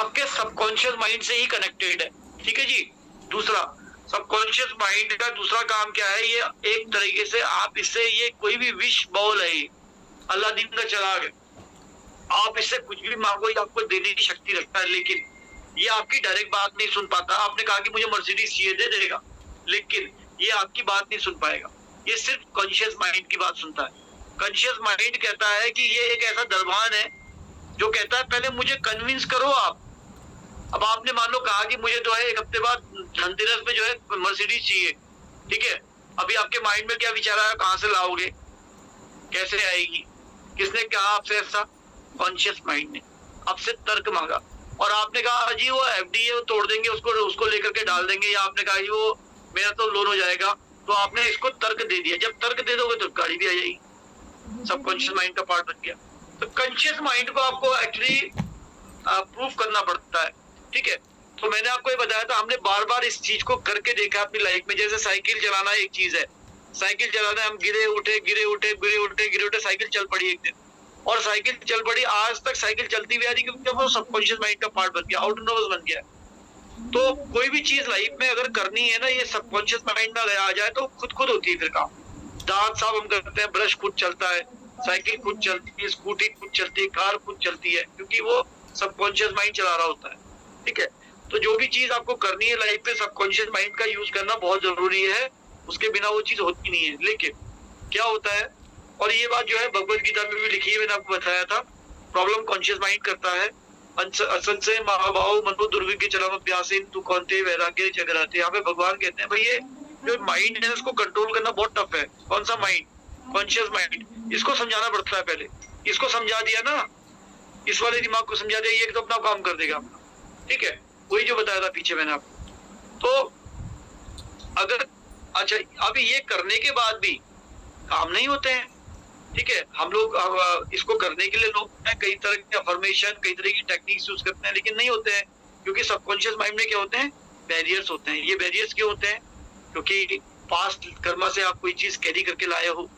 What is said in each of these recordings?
आपके subconscious mind से ही connected है। ठीक है जी। दूसरा, सबकॉन्शियस माइंड का दूसरा काम क्या है, ये एक तरीके से आप इससे, ये कोई भी विश बॉल है, अल्लादीन का चिराग है, आप इससे कुछ भी मांगो ये आपको देने की शक्ति रखता है, लेकिन ये आपकी डायरेक्ट बात नहीं सुन पाता। आपने कहा कि मुझे मर्सिडीज चाहिए, दे देगा, लेकिन ये आपकी बात नहीं सुन पाएगा। ये सिर्फ कॉन्शियस माइंड की बात सुनता है। कॉन्शियस माइंड कहता है कि ये एक ऐसा दरबान है जो कहता है पहले मुझे कन्विंस करो आप। अब आपने मान लो कहा कि मुझे जो है एक हफ्ते बाद धनतेरस में जो है मर्सिडीज चाहिए, ठीक है। अभी आपके माइंड में क्या विचार आया, कहां से लाओगे, कैसे आएगी, किसने कहा आपसे ऐसा? कॉन्शियस माइंड ने आपसे तर्क मांगा, और आपने कहा जी वो एफडी है, वो तोड़ देंगे, उसको लेकर के डाल देंगे, या आपने कहा जी वो मेरा तो लोन हो जाएगा, तो आपने इसको तर्क दे दिया। जब तर्क दे दोगे तो गाड़ी भी आ जाएगी, सबकॉन्शियस माइंड का पार्ट बन गया। तो कॉन्शियस माइंड को आपको एक्चुअली प्रूफ करना पड़ता है, ठीक है। तो मैंने आपको ये बताया था, हमने बार बार इस चीज को करके देखा अपनी लाइफ में। जैसे साइकिल चलाना एक चीज है, साइकिल चलाना हम गिरे उठे, साइकिल चल पड़ी एक दिन, और साइकिल चल पड़ी, आज तक साइकिल चलती भी आ रही, क्योंकि वो सबकॉन्शियस माइंड का पार्ट बन गया, ऑटोनोमस बन गया। तो कोई भी चीज लाइफ में अगर करनी है ना, ये सबकॉन्शियस माइंड में आ जाए तो खुद होती है फिर काम। दांत साफ हम करते हैं, ब्रश खुद चलता है, साइकिल खुद चलती है, स्कूटी खुद चलती है, कार खुद चलती है, क्योंकि वो सबकॉन्शियस माइंड चला रहा होता है, ठीक है। तो जो भी चीज आपको करनी है लाइफ में, सबकॉन्शियस माइंड का यूज करना बहुत जरूरी है, उसके बिना वो चीज होती नहीं है। लेकिन क्या होता है, और ये बात जो है भगवत गीता में भी लिखी है, मैंने आपको बताया था, प्रॉब्लम कॉन्शियस माइंड करता है। असंशय महाभाव मनो दुर्विज्ञ चरम अभ्यासेन तु कौन्तेय वैराग्य जगराते। यहाँ पे भगवान कहते हैं भाई ये जो माइंड है उसको कंट्रोल करना बहुत टफ है। कौन सा माइंड? Conscious mind. इसको समझाना पड़ता है पहले। इसको समझा दिया ना, इस वाले दिमाग को समझा दिया, ये तो अपना काम कर देगा अपना, ठीक है। वही जो बताया था पीछे मैंने आपको। तो अगर अच्छा, अभी ये करने के बाद भी काम नहीं होते हैं, ठीक है। हम लोग इसको करने के लिए लोग कई तरह के अफर्मेशन, कई तरह की टेक्निक्स यूज करते हैं, लेकिन नहीं होते हैं, क्योंकि सबकॉन्शियस माइंड में क्या होते हैं, बैरियर्स होते हैं। ये बैरियर्स क्यों होते हैं? क्योंकि पास्ट कर्मा से आप कोई चीज कैरी करके लाए हो,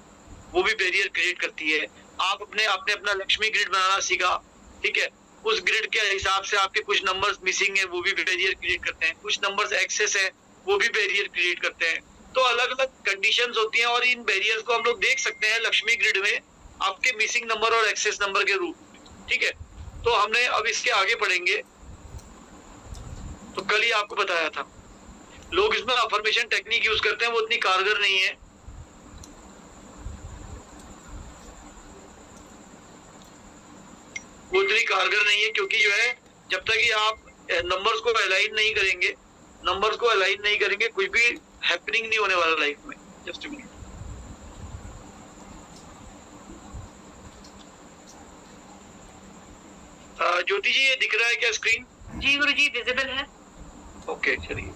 वो भी बैरियर क्रिएट करती है। आप आपने अपना लक्ष्मी ग्रिड बनाना सीखा, ठीक है, उस ग्रिड के हिसाब से आपके कुछ नंबर्स मिसिंग है, वो भी बैरियर क्रिएट करते हैं। कुछ नंबर्स एक्सेस है, वो भी बैरियर क्रिएट करते हैं। तो अलग अलग कंडीशंस होती हैं, और इन बैरियर्स को हम लोग देख सकते हैं लक्ष्मी ग्रिड में आपके मिसिंग नंबर और एक्सेस नंबर के रूप में, ठीक है। तो हमने अब इसके आगे पढ़ेंगे। तो कल ही आपको बताया था, लोग इसमें अफर्मेशन टेक्निक यूज करते हैं, वो उतनी कारगर नहीं है। वो उतनी कारगर नहीं है, क्योंकि जो है जब तक कि आप नंबर्स को अलाइन नहीं करेंगे, कुछ भी हैपनिंग नहीं होने वाला लाइफ में। Just minute. ज्योति जी, ये दिख रहा है क्या स्क्रीन? जी गुरु जी, विजिबल है। ओके, चलिए,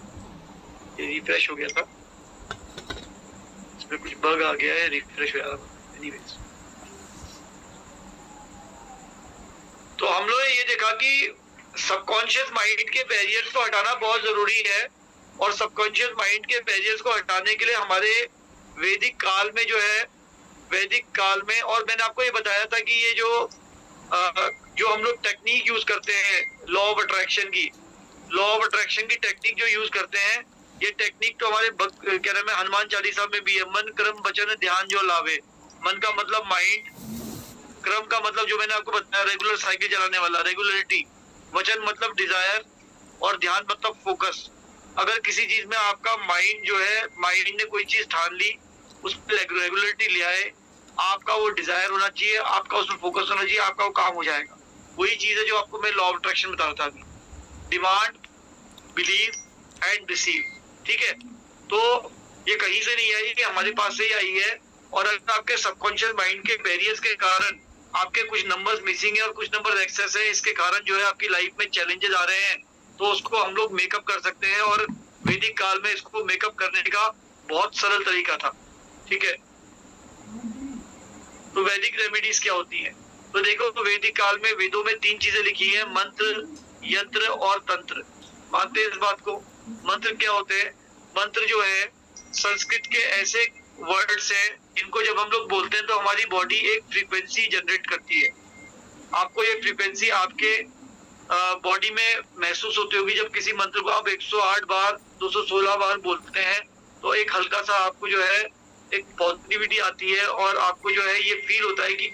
ये रिफ्रेश हो गया था, इसमें कुछ बग आ गया है, रिफ्रेश हो गया। एनीवेज, तो हम लोग ये देखा कि सबकॉन्शियस माइंड के बैरियर्स को हटाना बहुत जरूरी है, और सबकॉन्शियस माइंड के बैरियर्स को हटाने के लिए हमारे वैदिक काल में जो है, और मैंने आपको ये बताया था कि ये जो हम लोग टेक्निक यूज करते हैं लॉ ऑफ अट्रैक्शन की टेक्निक जो यूज करते हैं, ये टेक्निक तो हमारे क्या नाम है, हनुमान चालीसा में भी है। मन कर्म वचन ध्यान जो लावे। मन का मतलब माइंड, क्रम का मतलब जो मैंने आपको बताया रेगुलर साइकिल चलाने वाला, रेगुलरिटी। वचन मतलब डिजायर, और ध्यान मतलब फोकस। अगर किसी चीज में आपका माइंड जो है, माइंड ने कोई चीज ठान ली, उस पर रेगुलरिटी ले आए, आपका वो डिजायर होना चाहिए, आपका उसमें फोकस होना चाहिए, आपका वो काम हो जाएगा। वही चीज है जो आपको मैं लॉ ऑफ अट्रैक्शन बता रहा था अभी। डिमांड, बिलीव एंड रिसीव, ठीक है। तो ये कहीं से नहीं आई, ये हमारे पास से ही आई है। और अगर आपके सबकॉन्शियस माइंड के बैरियर्स के कारण आपके कुछ नंबर्स मिसिंग है और कुछ नंबर एक्सेस है, इसके कारण जो है आपकी लाइफ में चैलेंजेस आ रहे हैं, तो उसको हम लोग मेकअप कर सकते हैं। और वैदिक काल में इसको मेकअप करने का बहुत सरल तरीका था, ठीक है। तो वैदिक रेमेडीज क्या होती है? तो देखो, तो वैदिक काल में वेदों में 3 चीजें लिखी है, मंत्र, यंत्र और तंत्र। मानते हैं इस बात को? मंत्र क्या होते हैं? मंत्र जो है संस्कृत के ऐसे वर्ड्स हैं इनको जब हम लोग बोलते हैं तो हमारी बॉडी एक फ्रीक्वेंसी जनरेट करती है। आपको ये फ्रीक्वेंसी आपके बॉडी में महसूस होती होगी जब किसी मंत्र को आप 108 बार 216 बार बोलते हैं तो एक हल्का सा आपको जो है एक पॉजिटिविटी आती है और आपको जो है ये फील होता है कि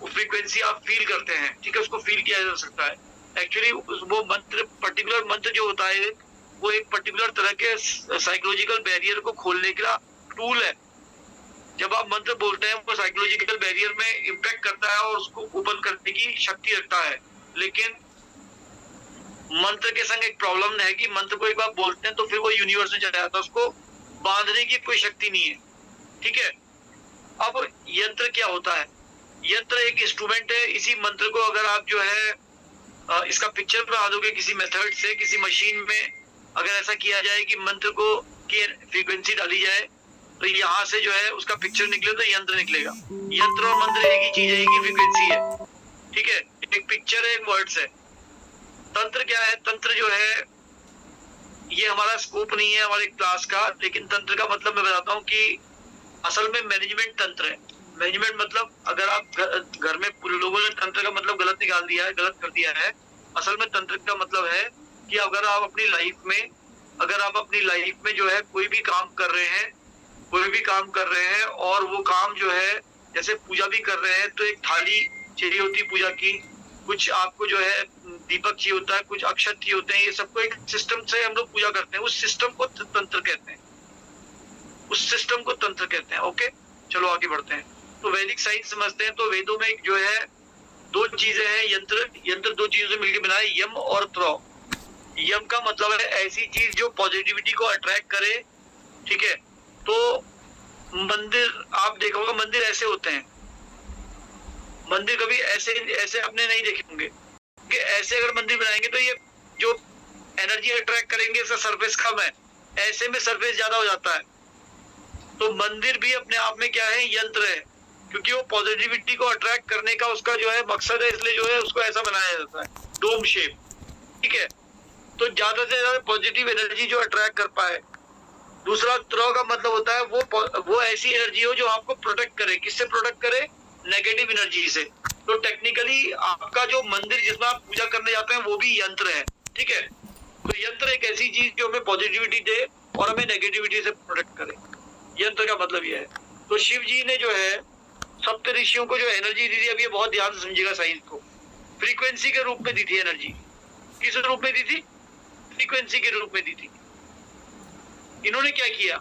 वो फ्रीक्वेंसी आप फील करते हैं, ठीक है, उसको फील किया जा सकता है। एक्चुअली वो मंत्र, पर्टिकुलर मंत्र जो होता है वो एक पर्टिकुलर तरह के साइकोलॉजिकल बैरियर को खोलने का टूल है। जब आप मंत्र बोलते हैं वो साइकोलॉजिकल बैरियर में इम्पैक्ट करता है और उसको ओपन करने की शक्ति रखता है। लेकिन मंत्र के संग एक प्रॉब्लम है कि मंत्र को एक बार बोलते हैं तो फिर वो यूनिवर्स में चला जाता है, उसको बांधने की कोई शक्ति नहीं है, ठीक है। अब यंत्र क्या होता है? यंत्र एक इंस्ट्रूमेंट है। इसी मंत्र को अगर आप जो है इसका पिक्चर बना दोगे किसी मेथड से, किसी मशीन में अगर ऐसा किया जाए कि मंत्र को की फ्रीक्वेंसी डाली जाए तो यहाँ से जो है उसका पिक्चर निकले तो यंत्र निकलेगा। यंत्र और मंत्र एक ही चीज है, एक ही फ्रीक्वेंसी है, ठीक है। एक पिक्चर है, एक वर्ड्स है। तंत्र क्या है? तंत्र जो है ये हमारा स्कोप नहीं है हमारे क्लास का, लेकिन तंत्र का मतलब मैं बताता हूँ कि असल में मैनेजमेंट तंत्र है। मैनेजमेंट मतलब अगर आप घर में लोगों ने तंत्र का मतलब गलत निकाल दिया है, गलत कर दिया है। असल में तंत्र का मतलब है कि अगर आप अपनी लाइफ में जो है कोई भी काम कर रहे हैं और वो काम जो है जैसे पूजा भी कर रहे हैं तो एक थाली चाहिए होती पूजा की, कुछ आपको जो है दीपक चाहिए होता है, कुछ अक्षत चाहिए होते हैं, ये सबको एक सिस्टम से हम लोग पूजा करते हैं। उस सिस्टम को तंत्र कहते हैं। ओके, चलो आगे बढ़ते हैं। तो वैदिक साइंस समझते हैं तो वेदों में जो है दो चीजें हैं। यंत्र दो चीजों से मिलकर बना है, यम और त्रौ। यम का मतलब है ऐसी चीज जो पॉजिटिविटी को अट्रैक्ट करे, ठीक है। तो मंदिर आप देखोगे, मंदिर ऐसे होते हैं, मंदिर कभी ऐसे आपने नहीं देखे होंगे कि ऐसे अगर मंदिर बनाएंगे तो ये जो एनर्जी अट्रैक्ट करेंगे इसका सरफेस कम है, ऐसे में सरफेस ज्यादा हो जाता है। तो मंदिर भी अपने आप में क्या है? यंत्र है, क्योंकि वो पॉजिटिविटी को अट्रैक्ट करने का उसका जो है मकसद है, इसलिए जो है उसको ऐसा बनाया जाता है, डोम शेप, ठीक है। तो ज्यादा से ज्यादा पॉजिटिव एनर्जी जो अट्रैक्ट कर पाए। दूसरा त्रौ का मतलब होता है वो ऐसी एनर्जी हो जो आपको प्रोटेक्ट करे। किससे प्रोटेक्ट करे? नेगेटिव एनर्जी से। तो टेक्निकली आपका जो मंदिर जिसमें आप पूजा करने जाते हैं वो भी यंत्र है, ठीक है। तो यंत्र एक ऐसी चीज जो हमें पॉजिटिविटी दे और हमें नेगेटिविटी से प्रोटेक्ट करे, यंत्र का मतलब यह है। तो शिव जी ने जो है सप्त ऋषियों को जो एनर्जी दी थी, अब ये बहुत ध्यान से समझिएगा साइंस को, फ्रीक्वेंसी के रूप में दी थी एनर्जी। किस रूप में दी थी? फ्रीक्वेंसी के रूप में दी थी। इन्होंने क्या किया?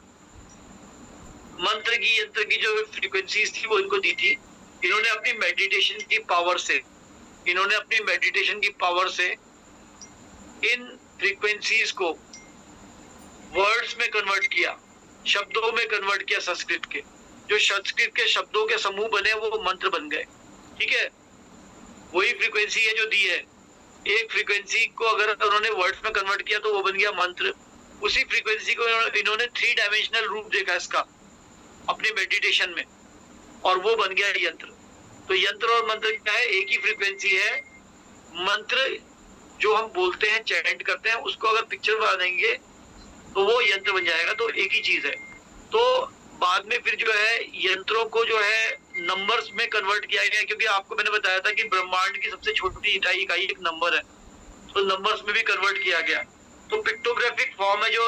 मंत्र की, यंत्र की जो फ्रीक्वेंसीज थी वो इनको दी थी। इन्होंने अपनी मेडिटेशन की पावर से इन फ्रीक्वेंसीज को वर्ड्स में कन्वर्ट किया, शब्दों में कन्वर्ट किया। संस्कृत के शब्दों के समूह बने वो मंत्र बन गए, ठीक है। वही फ्रीक्वेंसी है जो दी है। एक फ्रीक्वेंसी को अगर उन्होंने वर्ड्स में कन्वर्ट किया तो वो बन गया मंत्र। उसी फ्रीक्वेंसी को इन्होंने 3 डायमेंशनल रूप देखा इसका अपने मेडिटेशन में, और वो बन गया यंत्र। तो यंत्र और मंत्र क्या है? एक ही फ्रीक्वेंसी है। मंत्र जो हम बोलते हैं, चैंट करते हैं, उसको अगर पिक्चर बना देंगे तो वो यंत्र बन जाएगा। तो एक ही चीज है। तो बाद में फिर जो है यंत्रों को जो है नंबर्स में कन्वर्ट किया गया, क्योंकि आपको मैंने बताया था कि ब्रह्मांड की सबसे छोटी इकाई एक नंबर है, तो नंबर्स में भी कन्वर्ट किया गया। तो पिक्टोग्राफिक फॉर्म है जो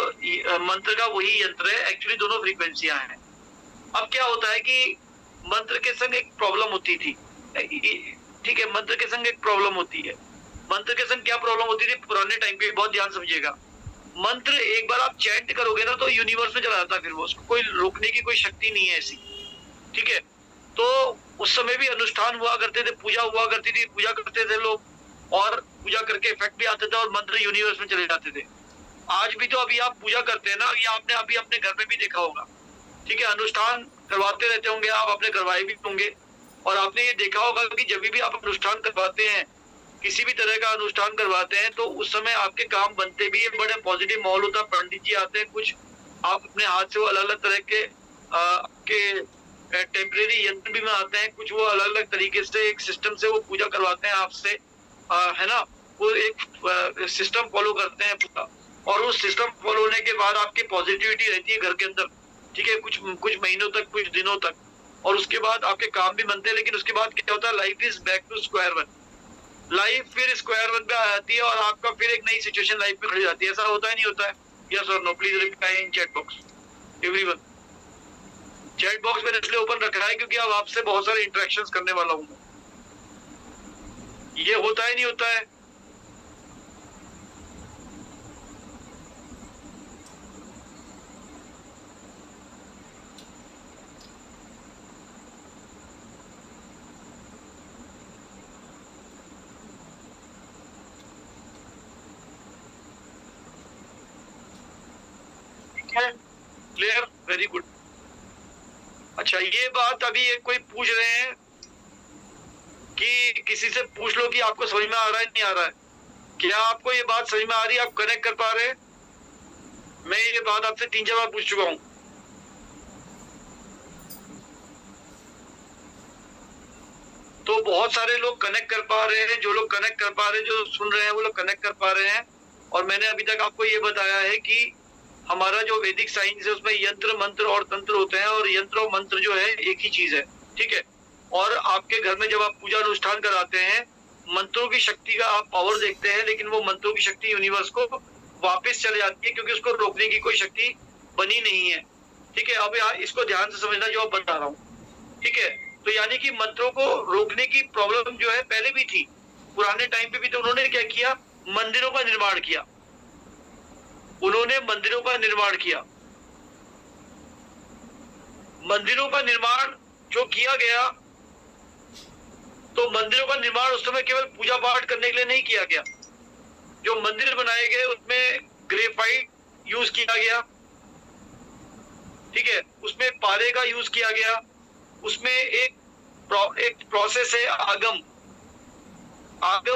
मंत्र का, वही यंत्र है। एक्चुअली दोनों फ्रीक्वेंसियां हैं। अब क्या होता है कि मंत्र के संग एक प्रॉब्लम होती थी, ठीक है। मंत्र के संग एक प्रॉब्लम होती है। मंत्र के संग क्या प्रॉब्लम होती थी पुराने टाइम पे? बहुत ध्यान समझिएगा। मंत्र एक बार आप चैंट करोगे ना तो यूनिवर्स में चला जाता है, फिर वो उसको कोई रोकने की कोई शक्ति नहीं है ऐसी, ठीक है। तो उस समय भी अनुष्ठान हुआ करते थे, पूजा हुआ करती थी, पूजा करते थे लोग, और पूजा करके इफेक्ट भी आते थे और मंत्र यूनिवर्स में चले जाते थे। आज भी तो अभी आप पूजा करते हैं ना, ये आपने अभी अपने घर में भी देखा होगा, ठीक है। अनुष्ठान करवाते रहते होंगे आप, अपने करवाए भी होंगे, और आपने ये देखा होगा कि जब भी आप अनुष्ठान करवाते हैं, किसी भी तरह का अनुष्ठान करवाते हैं, तो उस समय आपके काम बनते भी है, बड़े पॉजिटिव माहौल होता है। पंडित जी आते हैं, कुछ आप अपने हाथ से वो अलग अलग तरह के टेम्परेरी यंत्र भी में आते हैं, कुछ वो अलग अलग तरीके से एक सिस्टम से वो पूजा करवाते हैं आपसे, है ना। वो एक सिस्टम फॉलो करते हैं पूरा, और उस सिस्टम फॉलो होने के बाद आपकी पॉजिटिविटी रहती है घर के अंदर, ठीक है, कुछ महीनों तक, कुछ दिनों तक, और उसके बाद आपके काम भी बनते हैं। लेकिन उसके बाद क्या होता है? Life is back to square one. Life फिर स्क्वायर वन पे आ जाती है और आपका फिर एक नई सिचुएशन लाइफ में खड़ी जाती है। ऐसा होता है नहीं होता है? यस और no, please reply in chat box everyone. Chat box मैंने इसलिए ओपन रखा है क्योंकि अब आपसे बहुत सारे इंटरेक्शंस करने वाला हूँ। ये होता है नहीं होता है? Clear, very good. अच्छा, ये बात अभी एक कोई पूछ रहे हैं कि किसी से पूछ लो कि आपको समझ में आ रहा है नहीं आ रहा है। क्या आपको ये बात समझ में आ रही है? आप कनेक्ट कर पा रहे हैं? मैं ये बात आपसे 3-4 बार पूछ चुका हूं। तो बहुत सारे लोग कनेक्ट कर पा रहे हैं। जो लोग कनेक्ट कर पा रहे हैं, जो सुन रहे हैं, वो लोग कनेक्ट कर पा रहे हैं। और मैंने अभी तक आपको ये बताया है कि हमारा जो वैदिक साइंस है उसमें यंत्र मंत्र और तंत्र होते हैं, और यंत्र और मंत्र जो है एक ही चीज है, ठीक है। और आपके घर में जब आप पूजा अनुष्ठान कराते हैं, मंत्रों की शक्ति का आप पावर देखते हैं, लेकिन वो मंत्रों की शक्ति यूनिवर्स को वापस चले जाती है, क्योंकि उसको रोकने की कोई शक्ति बनी नहीं है, ठीक है। अब यहाँ इसको ध्यान से समझना जो आप बता रहा हूँ, ठीक है। तो यानी कि मंत्रों को रोकने की प्रॉब्लम जो है पहले भी थी, पुराने टाइम पे भी। तो उन्होंने क्या किया? मंदिरों का निर्माण किया। उन्होंने मंदिरों का निर्माण किया। मंदिरों का निर्माण जो किया गया, तो मंदिरों का निर्माण उस समय केवल पूजा पाठ करने के लिए नहीं किया गया। जो मंदिर बनाए गए उसमें ग्रेफाइट यूज किया गया, ठीक है। उसमें पारे का यूज किया गया। उसमें एक प्रोसेस है आगम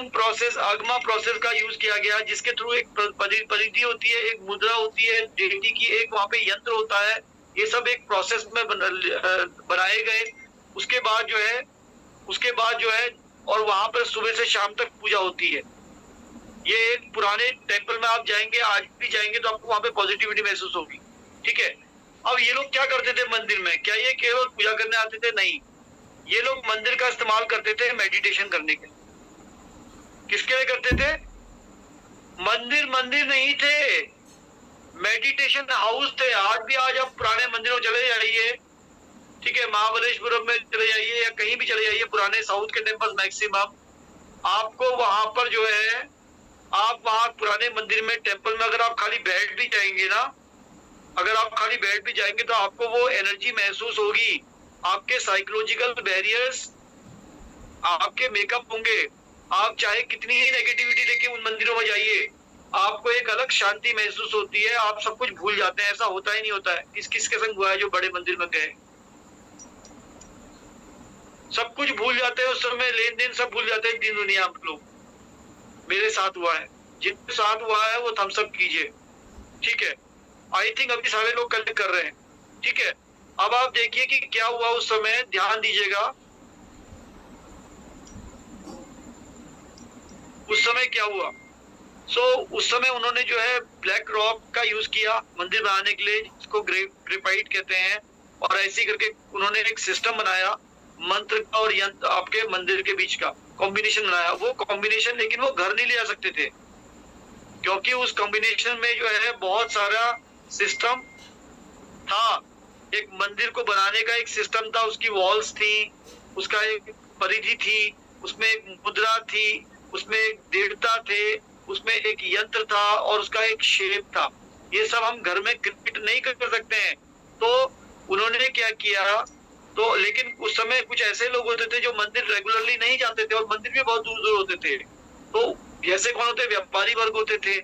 प्रोसेस, आगमा प्रोसेस का यूज किया गया, जिसके थ्रू एक परिधि होती है, एक मुद्रा होती है डेटी की, एक वहां पे यंत्र होता है। ये सब एक प्रोसेस में बनाए गए। उसके बाद जो है और वहां पर सुबह से शाम तक पूजा होती है। ये एक पुराने टेम्पल में आप जाएंगे, आज भी जाएंगे, तो आपको वहां पे पॉजिटिविटी महसूस होगी, ठीक है। अब ये लोग क्या करते थे मंदिर में? क्या ये केवल पूजा करने आते थे? नहीं, ये लोग मंदिर का इस्तेमाल करते थे मेडिटेशन करने के लिए। किसके लिए करते थे? मंदिर नहीं थे, मेडिटेशन हाउस थे। आज आप पुराने मंदिरों चले जाइए, ठीक है, महाबलेश्वरम में चले जाइए या कहीं भी चले जाइए, पुराने साउथ के टेम्पल मैक्सिमम, आपको वहां पर जो है, आप वहां पुराने मंदिर में टेम्पल में अगर आप खाली बैठ भी जाएंगे ना, अगर आप खाली बैठ भी जाएंगे तो आपको वो एनर्जी महसूस होगी। आपके साइकोलॉजिकल बैरियर्स आपके मेकअप होंगे। आप चाहे कितनी ही नेगेटिविटी लेके उन मंदिरों में जाइए, आपको एक अलग शांति महसूस होती है। आप सब कुछ भूल जाते हैं। ऐसा होता ही नहीं होता है? किस किस के संग हुआ है जो बड़े मंदिर में गए? सब कुछ भूल जाते हैं उस समय, लेन देन सब भूल जाते हैं दिन दुनिया में लोग। मेरे साथ हुआ है, जिनके साथ हुआ है वो थम्स अप कीजिए, ठीक है। आई थिंक अभी सारे लोग कलेक्ट कर रहे हैं, ठीक है। अब आप देखिए कि क्या हुआ उस समय, ध्यान दीजिएगा उस समय क्या हुआ। उस समय उन्होंने जो है ब्लैक रॉक का यूज किया मंदिर बनाने के लिए, जिसको ग्रेफाइट कहते हैं। और ऐसे करके उन्होंने एक सिस्टम बनाया, मंत्र का और यंत्र आपके मंदिर के बीच का कॉम्बिनेशन बनाया। वो कॉम्बिनेशन लेकिन वो घर नहीं ले जा सकते थे, क्योंकि उस कॉम्बिनेशन में जो है बहुत सारा सिस्टम था। एक मंदिर को बनाने का एक सिस्टम था, उसकी वॉल्स थी, उसका एक परिधि थी, उसमें एक मुद्रा थी, उसमें एक देवता थे, उसमें एक यंत्र था और उसका एक शेप था। ये सब हम घर में क्रिएट नहीं कर सकते हैं। तो उन्होंने क्या किया, तो लेकिन उस समय कुछ ऐसे लोग होते थे जो मंदिर रेगुलरली नहीं जाते थे, और मंदिर भी बहुत दूर दूर होते थे। तो जैसे कौन होते? व्यापारी वर्ग होते थे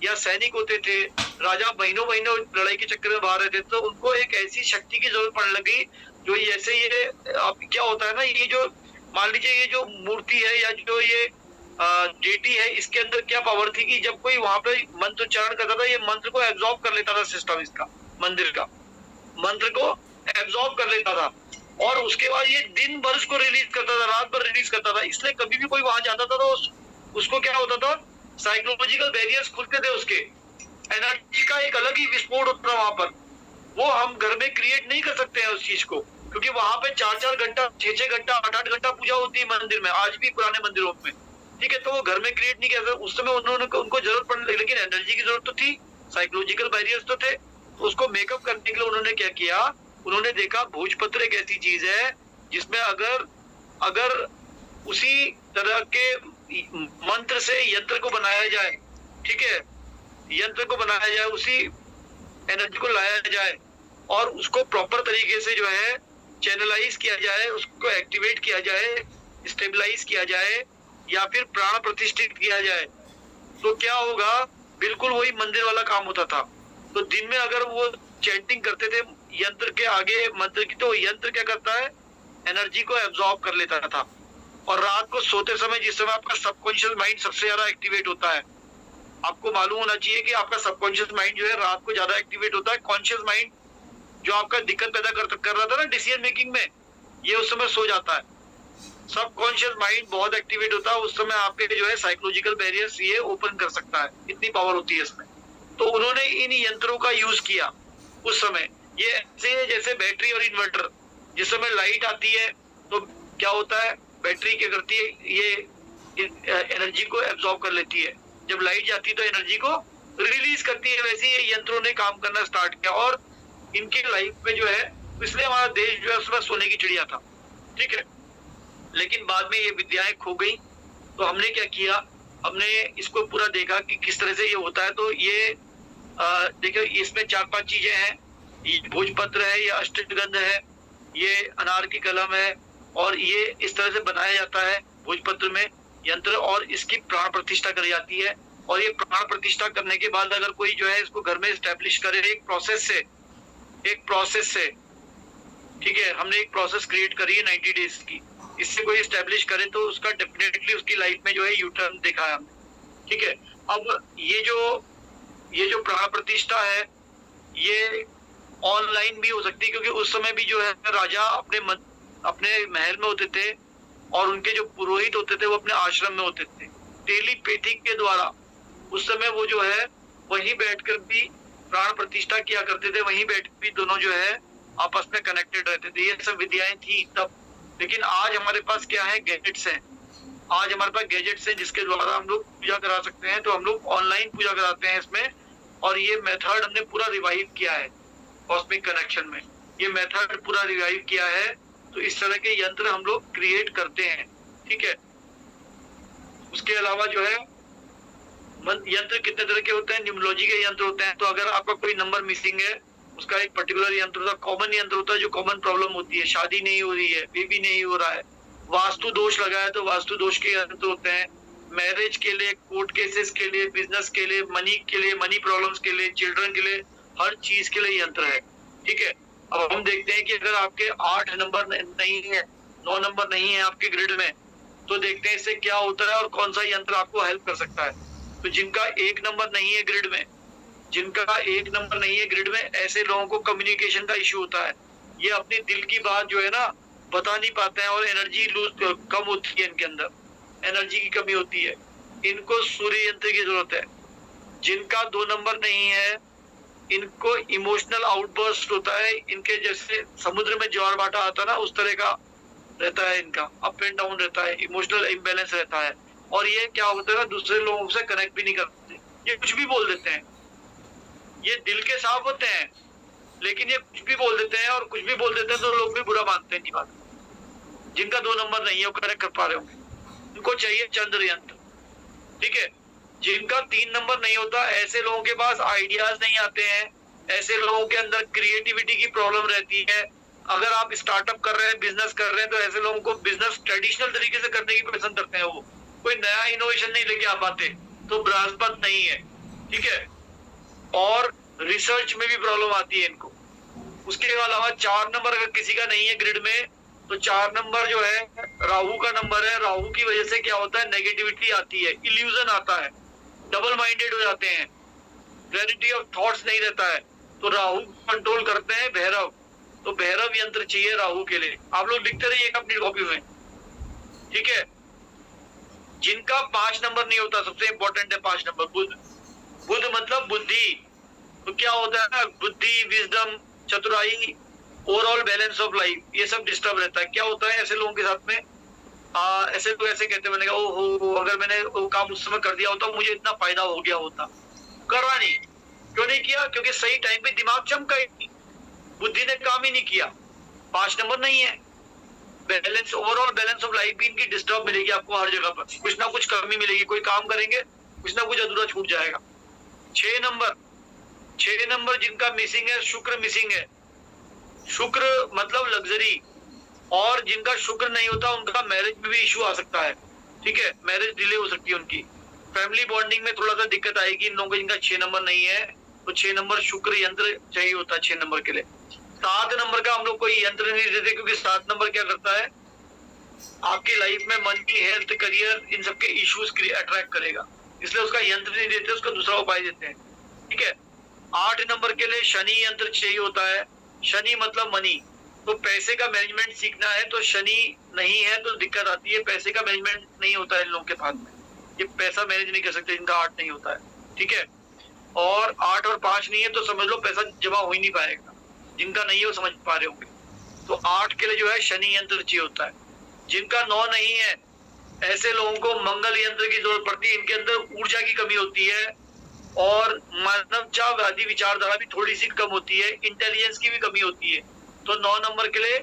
या सैनिक होते थे। राजा महीनों महीनों लड़ाई के चक्कर में बाहर रहते, तो उनको एक ऐसी शक्ति की जरूरत पड़ने लगी जो जैसे ये अब क्या होता है ना, ये जो मान लीजिए ये जो मूर्ति है या जो ये डेटी है, इसके अंदर क्या पावर थी कि जब कोई वहां पे मंत्र उच्चारण करता था, ये मंत्र को एब्जॉर्ब कर लेता था। सिस्टम इसका मंदिर का मंत्र को एब्जॉर्ब कर लेता था, और उसके बाद ये दिन भर उसको रिलीज करता था, रात भर रिलीज करता था। इसलिए कभी भी कोई वहां जाता था तो उसको क्या होता था, साइकोलॉजिकल बैरियर्स खुलते थे, उसके एनर्जी का एक अलग ही विस्फोट होता था वहां पर। वो हम घर में क्रिएट नहीं कर सकते हैं उस चीज को, क्योंकि वहां पे 4-4 घंटा, 6-6 घंटा, 8-8 घंटा पूजा होती है मंदिर में, आज भी पुराने मंदिरों में, ठीक है, तो वो घर में क्रिएट नहीं किया था उस समय, उनको जरूरत पड़ने, लेकिन एनर्जी की जरूरत तो थी, साइकोलॉजिकल बैरियर्स तो थे, तो उसको मेकअप करने के लिए उन्होंने क्या किया, उन्होंने देखा भोजपत्र एक ऐसी चीज है जिसमें अगर उसी तरह के मंत्र से यंत्र को बनाया जाए, ठीक है, यंत्र को बनाया जाए, उसी एनर्जी को लाया जाए और उसको प्रॉपर तरीके से जो है चैनलाइज किया जाए, उसको एक्टिवेट किया जाए, स्टेबलाइज किया जाए या फिर प्राण प्रतिष्ठित किया जाए, तो क्या होगा, बिल्कुल वही मंदिर वाला काम होता था। तो दिन में अगर वो चैंटिंग करते थे यंत्र के आगे मंत्र की, तो यंत्र क्या करता है, एनर्जी को एब्जॉर्ब कर लेता था। और रात को सोते समय, जिस समय आपका सबकॉन्शियस माइंड सबसे ज्यादा एक्टिवेट होता है, आपको मालूम होना चाहिए कि आपका सबकॉन्शियस माइंड जो है रात को ज्यादा एक्टिवेट होता है। कॉन्शियस माइंड जो आपका दिक्कत पैदा कर रहा था ना डिसीजन मेकिंग में, ये उस समय सो जाता है। सबकॉन्शियस माइंड बहुत एक्टिवेट होता है उस समय, आपके जो है साइकोलॉजिकल बैरियर्स ये ओपन कर सकता है, इतनी पावर होती है इसमें। तो उन्होंने इन यंत्रों का यूज किया उस समय। ये ऐसे जैसे बैटरी और इन्वर्टर, जिस समय लाइट आती है तो क्या होता है, बैटरी क्या करती है, ये एनर्जी को एब्जॉर्ब कर लेती है, जब लाइट जाती है तो एनर्जी को रिलीज करती है। वैसे ये यंत्रों ने काम करना स्टार्ट किया और इनकी लाइफ में जो है, इसलिए हमारा देश जो है उसमें सोने की चिड़िया था, ठीक है। लेकिन बाद में ये विद्याएं खो गई, तो हमने क्या किया, हमने इसको पूरा देखा कि किस तरह से ये होता है। तो ये देखिए, इसमें 4-5 चीजें हैं, ये भोजपत्र है, ये अष्टगंध है, ये अनार की कलम है, और ये इस तरह से बनाया जाता है भोजपत्र में यंत्र, और इसकी प्राण प्रतिष्ठा करी जाती है। और ये प्राण प्रतिष्ठा करने के बाद अगर कोई जो है इसको घर में स्टैब्लिश करे एक प्रोसेस से, ठीक है, हमने एक प्रोसेस क्रिएट करी है 90 डेज की, इससे कोई स्टैब्लिश करे तो उसका डेफिनेटली उसकी लाइफ में जो है यू टर्न देखा है हमने, ठीक है। अब ये जो प्राण प्रतिष्ठा है ये ऑनलाइन भी हो सकती है, क्योंकि उस समय भी जो है राजा अपने महल में होते थे और उनके जो पुरोहित होते थे वो अपने आश्रम में होते थे। टेलीपैथिक के द्वारा उस समय वो जो है वहीं बैठकर भी प्राण प्रतिष्ठा किया करते थे, वहीं बैठ भी दोनों जो है आपस में कनेक्टेड रहते थे। ये सब विद्याएं थी तब, लेकिन आज हमारे पास क्या है, गैजेट्स हैं। आज हमारे पास गैजेट्स हैं जिसके द्वारा हम लोग पूजा करा सकते हैं, तो हम लोग ऑनलाइन पूजा कराते हैं इसमें। और ये मेथड हमने पूरा रिवाइव किया है कॉस्मिक कनेक्शन में, ये मेथड पूरा रिवाइव किया है। तो इस तरह के यंत्र हम लोग क्रिएट करते हैं, ठीक है। उसके अलावा जो है यंत्र कितने तरह के होते हैं, न्यूमरोलॉजी के यंत्र होते हैं। तो अगर आपका कोई नंबर मिसिंग है, उसका एक पर्टिकुलर यंत्र होता है, कॉमन यंत्र होता है जो कॉमन प्रॉब्लम होती है, शादी नहीं हो रही है, बेबी नहीं हो रहा है, वास्तु दोष लगा है तो वास्तु दोष के यंत्र होते हैं, मैरिज के लिए, कोर्ट केसेस के लिए, बिजनेस के लिए, मनी प्रॉब्लम्स के लिए, चिल्ड्रन के लिए, हर चीज के लिए यंत्र है, ठीक है। अब हम देखते हैं कि अगर आपके 8 नंबर नहीं है, 9 नंबर नहीं है आपके ग्रिड में, तो देखते हैं इससे क्या होता है और कौन सा यंत्र आपको हेल्प कर सकता है। तो जिनका 1 नंबर नहीं है ग्रिड में, ऐसे लोगों को कम्युनिकेशन का इश्यू होता है, ये अपने दिल की बात जो है ना बता नहीं पाते हैं और एनर्जी कम होती है, इनके अंदर एनर्जी की कमी होती है, इनको सूर्य यंत्र की जरूरत है। जिनका 2 नंबर नहीं है, इनको इमोशनल आउटबर्स्ट होता है, इनके जैसे समुद्र में ज्वार भाटा आता ना, उस तरह का रहता है, इनका अप एंड डाउन रहता है, इमोशनल इम्बैलेंस रहता है। और ये क्या होता है ना, दूसरे लोगों से कनेक्ट भी नहीं करते, ये कुछ भी बोल देते हैं, ये दिल के साफ होते हैं लेकिन ये कुछ भी बोल देते हैं, और कुछ भी बोल देते हैं तो लोग भी बुरा मानते हैं। बात, जिनका 2 नंबर नहीं है वो कनेक्ट कर पा रहे होंगे, उनको चाहिए चंद्र यंत्र, ठीक है। जिनका 3 नंबर नहीं होता, ऐसे लोगों के पास आइडियाज नहीं आते हैं, ऐसे लोगों के अंदर क्रिएटिविटी की प्रॉब्लम रहती है। अगर आप स्टार्टअप कर रहे हैं, बिजनेस कर रहे हैं, तो ऐसे लोगों को बिजनेस ट्रेडिशनल तरीके से करने की पसंद करते हैं, वो कोई नया इनोवेशन नहीं लेके आ पाते, तो बृहस्पति नहीं है, ठीक है। और रिसर्च में भी प्रॉब्लम आती है इनको। उसके अलावा 4 नंबर अगर किसी का नहीं है ग्रिड में, तो 4 नंबर जो है राहु का नंबर है। राहु की वजह से क्या होता है, नेगेटिविटी आती है, इल्यूजन आता है, डबल माइंडेड हो जाते हैं, क्लैरिटी ऑफ थॉट्स नहीं रहता है। तो राहु कंट्रोल करते हैं भैरव, तो भैरव यंत्र चाहिए राहु के लिए। आप लोग लिखते रहिए अपनी कॉपी में, ठीक है। जिनका 5 नंबर नहीं होता, सबसे इंपॉर्टेंट है 5 नंबर, बुध मतलब बुद्धि। तो क्या होता है ना, बुद्धि, विजडम, चतुराई, ओवरऑल बैलेंस ऑफ लाइफ, ये सब डिस्टर्ब रहता है। क्या होता है ऐसे लोगों के साथ में, ऐसे लोग ऐसे कहते हैं, मैंने कहा ओहो, अगर मैंने वो काम उस समय कर दिया होता मुझे इतना फायदा हो गया होता। करा नहीं। क्यों नहीं किया? क्योंकि सही टाइम पे दिमाग चमका ही नहीं, बुद्धि ने काम ही नहीं किया। 5 नंबर नहीं है। Balance, overall balance of life भी इनकी डिस्टर्ब मिलेगी आपको हर जगह पर, कुछ ना कुछ कमी मिलेगी। कोई काम करेंगे, कुछ ना कुछ अधूरा छूट जाएगा। 6 नंबर, 6 नंबर जिनका मिसिंग है, शुक्र मिसिंग है। शुक्र मतलब लग्जरी, और जिनका शुक्र नहीं होता उनका मैरिज में भी इश्यू आ सकता है। ठीक है, मैरिज डिले हो सकती है उनकी। फैमिली बॉन्डिंग में थोड़ा सा दिक्कत आएगी इन लोगों को जिनका 6 नंबर नहीं है। तो 6 नंबर शुक्र यंत्र चाहिए होता है 6 नंबर के लिए। 7 नंबर का हम लोग कोई यंत्र नहीं देते, क्योंकि 7 नंबर क्या करता है, आपकी लाइफ में मनी, हेल्थ, करियर, इन सबके इश्यूज अट्रैक्ट करेगा, इसलिए उसका यंत्र नहीं देते, उसका दूसरा उपाय देते हैं। ठीक है। 8 नंबर के लिए शनि यंत्र चाहिए होता है। शनि मतलब मनी, तो पैसे का मैनेजमेंट सीखना है। तो शनि नहीं है तो दिक्कत आती है, पैसे का मैनेजमेंट नहीं होता है इन लोगों के पास में, ये पैसा मैनेज नहीं कर सकते जिनका 8 नहीं होता है। ठीक है। और 8 और 5 नहीं है तो समझ लो पैसा जमा हो ही नहीं पाएगा। जिनका नहीं है वो समझ पा रहे होंगे। तो 8 के लिए जो है शनि यंत्र चाहिए होता है। जिनका 9 नहीं है, ऐसे लोगों को मंगल यंत्र की जरूरत पड़ती है। इनके अंदर ऊर्जा की कमी होती है, और मानवतावादी विचारधारा भी थोड़ी सी कम होती है, इंटेलिजेंस की भी कमी होती है। तो 9 नंबर के लिए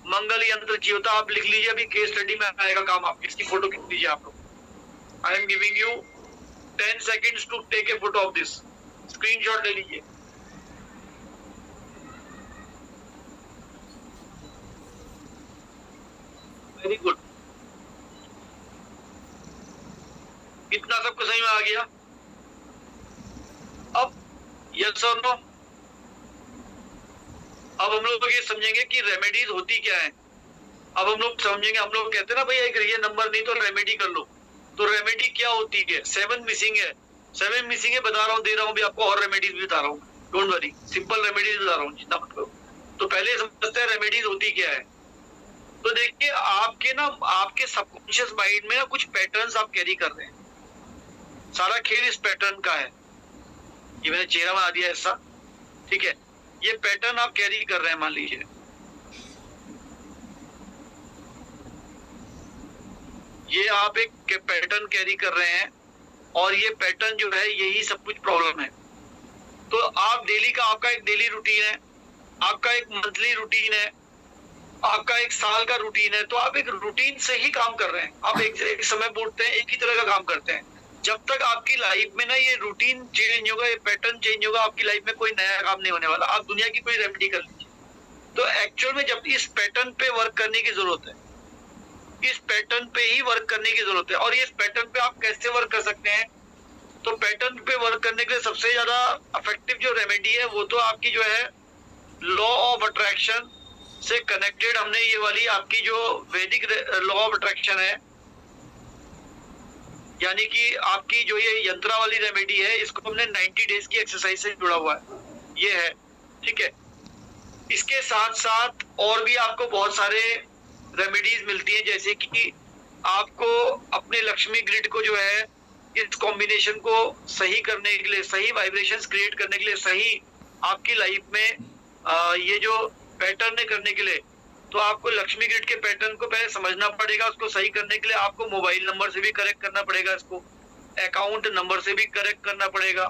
मंगल यंत्र चाहिए होता है। आप लिख लीजिए, अभी केस स्टडी में आएगा काम आपके, इसकी फोटो खींच लीजिए आप लोग। I am giving you 10 seconds to take a photo of this, screenshot ले लीजिए। Very good. इतना सबको सही में आ गया? अब यस और नो? अब हम लोग ये समझेंगे कि रेमेडीज होती क्या है। अब हम लोग समझेंगे, हम लोग कहते हैं ना भाई एक ये नंबर नहीं तो रेमेडी कर लो। तो रेमेडी क्या होती है? 7 मिसिंग है। 7 मिसिंग है, बता रहा हूँ, दे रहा हूँ भी आपको, और रेमेडीज भी बता रहा हूँ। डोंट वरी, सिंपल रेमेडीज बता रहा हूँ, चिंता मत करो। तो पहले समझते हैं रेमेडीज होती क्या है। तो देखिए, आपके ना, आपके सबकॉन्शियस माइंड में ना कुछ पैटर्न्स आप कैरी कर रहे हैं। सारा खेल इस पैटर्न का है। ये मैंने चेहरा बना दिया ऐसा। ठीक है, ये पैटर्न आप कैरी कर रहे हैं, मान लीजिए ये आप एक पैटर्न कैरी कर रहे हैं, और ये पैटर्न जो है यही सब कुछ प्रॉब्लम है। तो आप डेली का, आपका एक डेली रूटीन है, आपका एक मंथली रूटीन है, आपका एक साल का रूटीन है। तो आप एक रूटीन से ही काम कर रहे हैं। आप एक समय बोलते हैं, एक ही तरह का काम करते हैं। जब तक आपकी लाइफ में ना ये रूटीन चेंज होगा, ये पैटर्न चेंज होगा, आपकी लाइफ में कोई नया काम नहीं होने वाला। आप दुनिया की कोई रेमेडी कर लीजिए, तो एक्चुअल में जब इस पैटर्न पे वर्क करने की जरूरत है, इस पैटर्न पे ही वर्क करने की जरूरत है। और इस पैटर्न पे आप कैसे वर्क कर सकते हैं? तो पैटर्न पे वर्क करने के लिए सबसे ज्यादा इफेक्टिव जो रेमेडी है वो तो आपकी जो है लॉ ऑफ अट्रैक्शन से कनेक्टेड, हमने ये वाली आपकी जो वैदिक लॉ ऑफ अट्रैक्शन है, यानी कि आपकी जो ये यंत्रा वाली रेमेडी है, इसको हमने 90 डेज की एक्सरसाइज से जुड़ा हुआ है, ये है। ठीक है। इसके साथ साथ और भी आपको बहुत सारे रेमेडीज मिलती हैं, जैसे कि आपको अपने लक्ष्मी ग्रिड को जो है, इस कॉम्बिनेशन को सही करने के लिए, सही वाइब्रेशंस क्रिएट करने के लिए, सही आपकी लाइफ में ये जो पैटर्न है करने के लिए, तो आपको लक्ष्मी ग्रिड के पैटर्न को पहले समझना पड़ेगा। उसको सही करने के लिए आपको मोबाइल नंबर से भी करेक्ट करना पड़ेगा, इसको अकाउंट नंबर से भी करेक्ट करना पड़ेगा,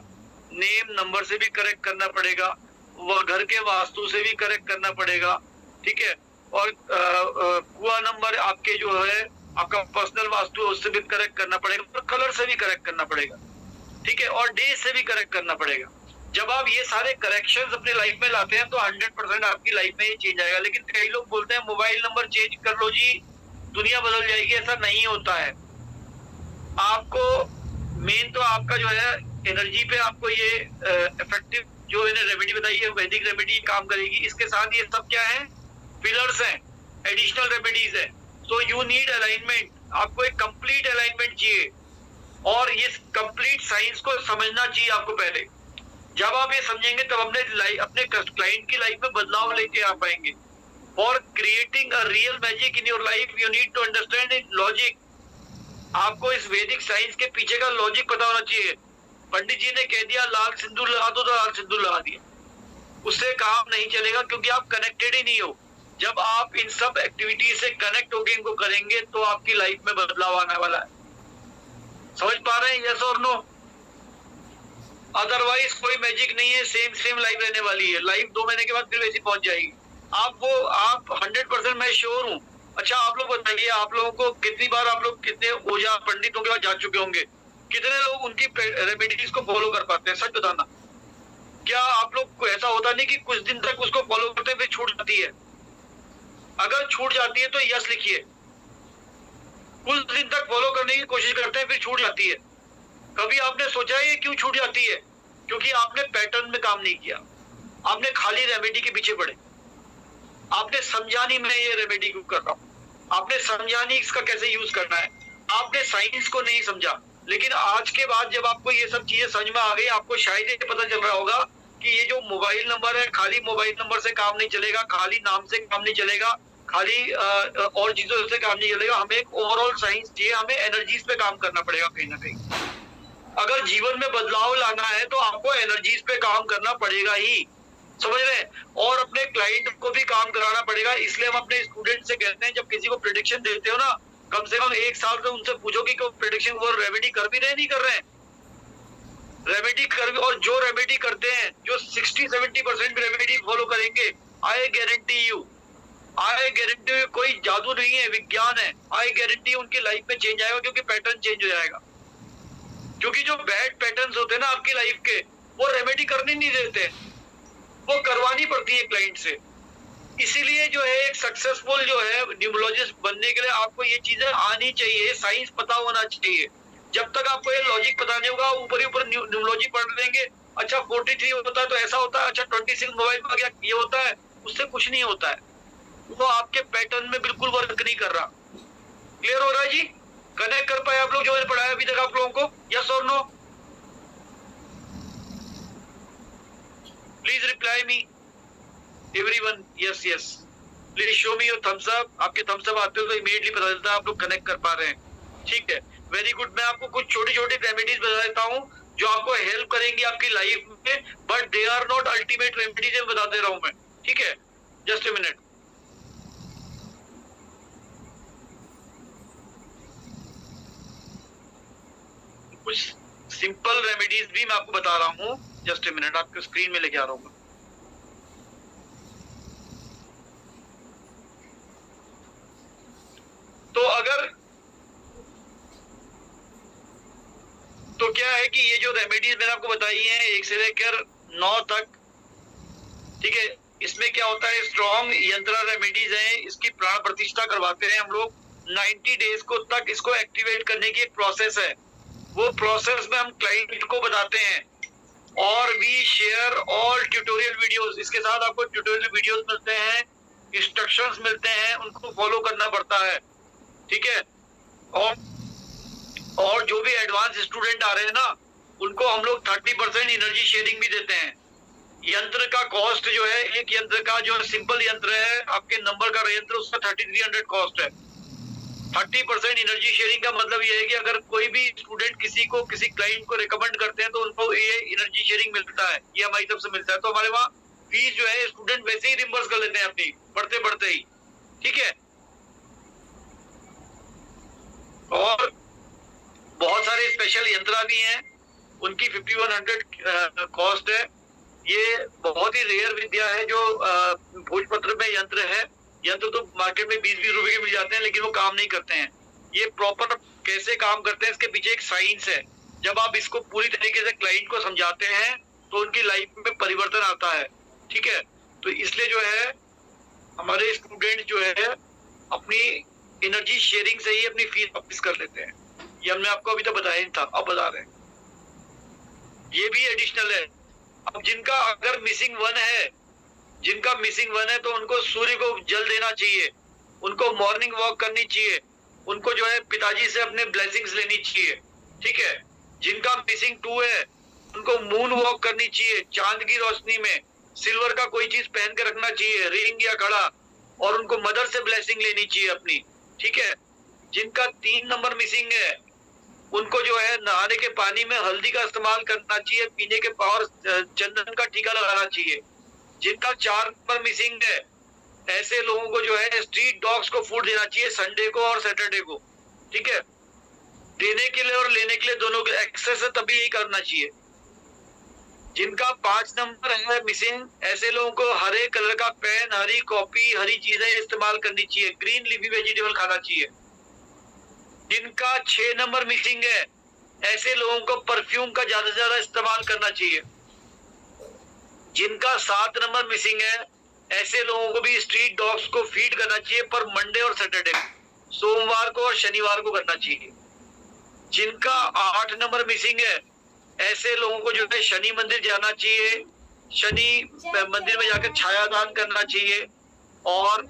नेम नंबर से भी करेक्ट करना पड़ेगा, वो घर के वास्तु से भी करेक्ट करना पड़ेगा। ठीक है। और कुआ नंबर आपके जो है, आपका पर्सनल वास्तु है, उससे भी करेक्ट करना पड़ेगा, और कलर से भी करेक्ट करना पड़ेगा। ठीक है। और डे से भी करेक्ट करना पड़ेगा। जब आप ये सारे करेक्शंस अपने लाइफ में लाते हैं तो 100% आपकी लाइफ में ये चेंज आएगा। लेकिन कई लोग बोलते हैं मोबाइल नंबर चेंज कर लो जी, दुनिया बदल जाएगी। ऐसा नहीं होता है। आपको मेन तो आपका जो है एनर्जी पे आपको ये इफेक्टिव जो इन्हें रेमेडी बताई है, वैदिक रेमेडी काम करेगी। इसके साथ ये सब क्या है, पिलर्स हैं, एडिशनल रेमेडीज है। सो यू नीड अलाइनमेंट, आपको एक कंप्लीट अलाइनमेंट चाहिए, और ये कंप्लीट साइंस को समझना चाहिए आपको पहले। जब आप ये समझेंगे तब अपने क्लाइंट की लाइफ में बदलाव लेके आ पाएंगे। For creating a real magic in your life you need to understand in logic. आपको इस वैदिक साइंस के पीछे का लॉजिक पता होना चाहिए। पंडित जी ने कह दिया लाल सिंदूर लगा दो, तो लाल सिंदूर लगा दिया, उससे काम नहीं चलेगा, क्योंकि आप कनेक्टेड ही नहीं हो। जब आप इन सब एक्टिविटी से कनेक्ट होकर इनको करेंगे तो आपकी लाइफ में बदलाव आने वाला है। समझ पा रहे हैं? यस और नो? अदरवाइज कोई मैजिक नहीं है, सेम लाइफ रहने वाली है। लाइफ 2 महीने के बाद फिर वैसी पहुंच जाएगी। आप 100% मैं श्योर हूँ। अच्छा आप लोग बताइए, आप लोगों को कितनी बार आप लोग कितने ओझा पंडितों के पास जा चुके होंगे? कितने लोग उनकी रेमेडीज को फॉलो कर पाते हैं? सच बताना। क्या आप लोग को ऐसा होता नहीं कि कुछ दिन तक उसको फॉलो करते हैं फिर छूट जाती है? अगर छूट जाती है तो यस लिखिए। कुछ दिन तक फॉलो करने की कोशिश करते हैं फिर छूट जाती है। कभी आपने सोचा है ये क्यों छूट जाती है? क्योंकि आपने पैटर्न में काम नहीं किया, आपने खाली रेमेडी के पीछे पड़े। आपने समझा नहीं मैं ये रेमेडी क्यों कर रहा हूँ, आपने समझा नहीं इसका कैसे यूज करना है, आपने साइंस को नहीं समझा। लेकिन आज के बाद जब आपको ये सब चीजें समझ में आ गई, आपको शायद ये पता चल रहा होगा कि ये जो मोबाइल नंबर है, खाली मोबाइल नंबर से काम नहीं चलेगा, खाली नाम से काम नहीं चलेगा, खाली और चीजों से काम नहीं चलेगा। हमें एक ओवरऑल साइंस चाहिए, हमें एनर्जीज पे काम करना पड़ेगा कहीं ना कहीं। अगर जीवन में बदलाव लाना है तो आपको एनर्जीज पे काम करना पड़ेगा ही। समझ रहे हैं? और अपने क्लाइंट को भी काम कराना पड़ेगा। इसलिए हम अपने स्टूडेंट से कहते हैं, जब किसी को प्रेडिक्शन देते हो ना, कम से कम 1 साल से उनसे पूछो कि प्रेडिक्शन वो रेमेडी कर भी रहे नहीं कर रहे हैं। रेमेडी कर, और जो रेमेडी करते हैं, जो 60-70% रेमेडी फॉलो करेंगे, आई गारंटी यू, कोई जादू नहीं है, विज्ञान है, आई गारंटी उनकी लाइफ में चेंज आएगा, क्योंकि पैटर्न चेंज हो जाएगा। क्योंकि जो बैड पैटर्न्स होते हैं ना आपकी लाइफ के, वो रेमेडी करने नहीं देते, वो करवानी पड़ती है क्लाइंट से। इसीलिए जो है एक सक्सेसफुल जो है न्यूमरोलॉजिस्ट बनने के लिए आपको ये चीजें आनी चाहिए, साइंस पता होना चाहिए। जब तक आपको ये लॉजिक पता नहीं होगा, ऊपर ही ऊपर न्यूमरोलॉजी पढ़ लेंगे, अच्छा 43 होता है तो ऐसा होता है, अच्छा 26 मोबाइल में क्या ये होता है, उससे कुछ नहीं होता है। वो आपके पैटर्न में बिल्कुल वर्क नहीं कर रहा। क्लियर हो रहा है जी? कनेक्ट कर पाए आप लोग जो मैंने पढ़ाया अभी तक आप लोगों को? यस और no? Please reply me everyone. Yes yes, please show me your thumbs up. आपके थम्स अप आते हो तो इमीडिएटली पता चलता है आप लोग कनेक्ट कर पा रहे हैं। ठीक है, वेरी गुड। मैं आपको कुछ छोटी छोटी रेमेडीज बता देता हूँ जो आपको हेल्प करेंगी आपकी लाइफ में, but they are not ultimate remedies, बता दे रहा हूँ मैं। ठीक है, जस्ट ए मिनट। कुछ सिंपल रेमेडीज भी मैं आपको बता रहा हूँ, जस्ट ए मिनट, आपको स्क्रीन में लेके आ रहा हूँ। तो क्या है कि ये जो रेमेडीज मैंने आपको बताई हैं 1 से लेकर 9 तक, ठीक है, इसमें क्या होता है, स्ट्रॉन्ग यंत्र रेमेडीज हैं, इसकी प्राण प्रतिष्ठा करवाते हैं हम लोग। 90 डेज को तक इसको एक्टिवेट करने की एक प्रोसेस है, वो प्रोसेस में हम क्लाइंट को बताते हैं। और we share all tutorial videos, इसके साथ आपको ट्यूटोरियल वीडियोस मिलते हैं, इंस्ट्रक्शंस मिलते हैं, उनको फॉलो करना पड़ता है। ठीक है, और जो भी एडवांस स्टूडेंट आ रहे हैं ना, उनको हम लोग 30% एनर्जी शेयरिंग भी देते हैं। यंत्र का कॉस्ट जो है, एक यंत्र का जो सिंपल यंत्र है, आपके नंबर का यंत्र, उसका 3300 कॉस्ट है। 30% एनर्जी शेयरिंग का मतलब ये है कि अगर कोई भी स्टूडेंट किसी क्लाइंट को रिकमेंड करते हैं तो उनको ये एनर्जी शेयरिंग मिलता है, ये हमारी तरफ से मिलता है। तो हमारे वहाँ फीस जो है स्टूडेंट वैसे ही रिम्बर्स कर लेते हैं अपनी, बढ़ते ही। ठीक है, और बहुत सारे स्पेशल यंत्र भी हैं, उनकी 5100 कॉस्ट है। ये बहुत ही रेयर विद्या है जो भोजपत्र में यंत्र है। यंत्र तो मार्केट में 20-20 रुपए के मिल जाते हैं, लेकिन वो काम नहीं करते हैं। ये प्रॉपर कैसे काम करते हैं, इसके पीछे एक साइंस है। जब आप इसको पूरी तरीके से क्लाइंट को समझाते हैं तो उनकी लाइफ में परिवर्तन आता है। ठीक है, तो इसलिए जो है हमारे स्टूडेंट जो है अपनी एनर्जी शेयरिंग से ही अपनी फीस वापस कर लेते हैं। ये हमने आपको अभी तक बताया नहीं था, अब बता रहे हैं। ये भी एडिशनल है। अब जिनका अगर मिसिंग वन है तो उनको सूर्य को जल देना चाहिए, उनको मॉर्निंग वॉक करनी चाहिए, उनको जो है पिताजी से अपने ब्लेसिंग्स लेनी चाहिए। ठीक है, जिनका मिसिंग 2 है उनको मून वॉक करनी चाहिए, चांद की रोशनी में सिल्वर का कोई चीज पहन के रखना चाहिए, रिंग या कड़ा, और उनको मदर से ब्लेसिंग लेनी चाहिए अपनी। ठीक है, जिनका 3 नंबर मिसिंग है उनको जो है नहाने के पानी में हल्दी का इस्तेमाल करना चाहिए, पीने के और चंदन का टीका लगाना चाहिए। जिनका 4 नंबर मिसिंग है ऐसे लोगों को जो है स्ट्रीट डॉग्स को फूड देना चाहिए संडे को और सैटरडे को, ठीक है। देने के लिए और लेने के लिए दोनों एक्सेस है, तभी यही करना चाहिए। जिनका 5 नंबर है मिसिंग, ऐसे लोगों को हरे कलर का पेन, हरी कॉपी, हरी चीजें इस्तेमाल करनी चाहिए, ग्रीन लीफी वेजिटेबल खाना चाहिए। जिनका 6 नंबर मिसिंग है, ऐसे लोगों को परफ्यूम का ज्यादा से ज्यादा इस्तेमाल करना चाहिए। जिनका 7 नंबर मिसिंग है, ऐसे लोगों को भी स्ट्रीट डॉग्स को फीड करना चाहिए, पर मंडे और सैटरडे, सोमवार को और शनिवार को करना चाहिए। जिनका 8 नंबर मिसिंग है, ऐसे लोगों को जो है शनि मंदिर जाना चाहिए, शनि मंदिर में जाकर छायादान करना चाहिए। और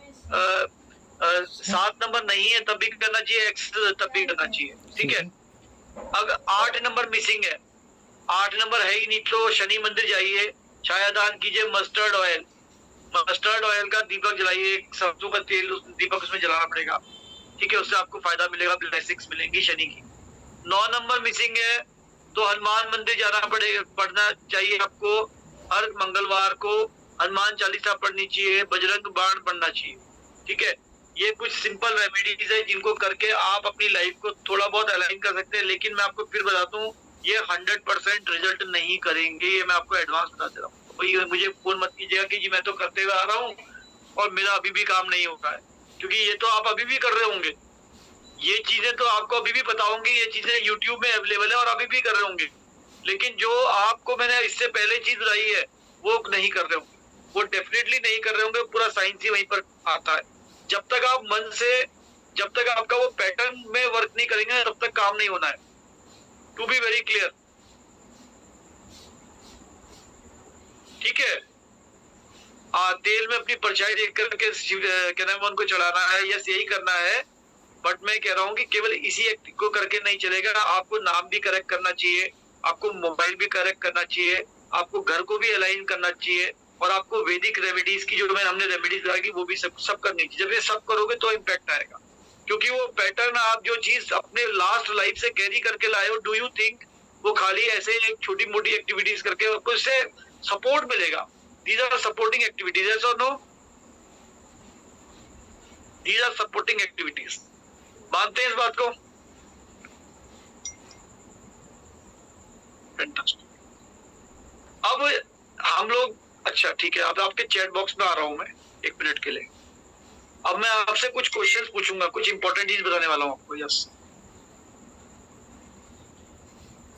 7 नंबर नहीं है तब भी करना चाहिए, तब भी करना चाहिए, ठीक है। अगर 8 नंबर मिसिंग है, 8 नंबर है ही नहीं, तो शनि मंदिर जाइए, छायादान कीजिए, मस्टर्ड ऑयल का दीपक जलाइए, सरसों का तेल दीपक उसमें जलाना पड़ेगा, ठीक है। उससे आपको फायदा मिलेगा, ब्लेसिंग्स मिलेंगी शनि की। 9 नंबर मिसिंग है, तो हनुमान मंदिर जाना पड़ना चाहिए आपको। हर मंगलवार को हनुमान चालीसा पढ़नी चाहिए, बजरंग बाण पढ़ना चाहिए, ठीक है। ये कुछ सिंपल रेमेडीज है जिनको करके आप अपनी लाइफ को थोड़ा बहुत अलाइन कर सकते हैं। लेकिन मैं आपको फिर बताता हूँ, ये 100% रिजल्ट नहीं करेंगे, ये मैं आपको एडवांस बता दे रहा हूँ। तो मुझे फोन मत कीजिएगा कि जी मैं तो करते हुए आ रहा हूँ और मेरा अभी भी काम नहीं हो रहा है, क्योंकि ये तो आप अभी भी कर रहे होंगे। ये चीजें तो आपको अभी भी बताऊंगी, ये चीजें यूट्यूब में अवेलेबल है और अभी भी कर रहे होंगे। लेकिन जो आपको मैंने इससे पहले चीज बताई है वो नहीं कर रहे होंगे, वो डेफिनेटली नहीं कर रहे होंगे। पूरा साइंस ही वहीं पर आता है। जब तक आप मन से, जब तक आपका वो पैटर्न में वर्क नहीं करेंगे, तब तक काम नहीं होना है। टू बी वेरी क्लियर, ठीक है। तेल में अपनी परछाई देख करके क्या नाम उनको चढ़ाना है, यस यही करना है। बट मैं कह रहा हूँ कि केवल इसी एक्ट को करके नहीं चलेगा, आपको नाम भी करेक्ट करना चाहिए, आपको मोबाइल भी करेक्ट करना चाहिए, आपको घर को भी अलाइन करना चाहिए, और आपको वैदिक रेमेडीज की जो हमने रेमेडीज बताई वो भी सब करनी चाहिए। जब ये सब करोगे तो इम्पैक्ट आएगा, क्योंकि वो पैटर्न आप जो चीज अपने लास्ट लाइफ से कैरी करके लाए हो, डू यू थिंक वो खाली ऐसे छोटी मोटी एक्टिविटीज करके आपको इससे सपोर्ट मिलेगा? These are supporting activities, yes or no? These are supporting activities. मानते हैं इस बात को? Fantastic. अब हम लोग, अच्छा ठीक है, अब आपके चैट बॉक्स में आ रहा हूं मैं 1 मिनट के लिए। अब मैं आपसे कुछ क्वेश्चंस पूछूंगा, कुछ इंपॉर्टेंट चीज बताने वाला हूं आपको। यस,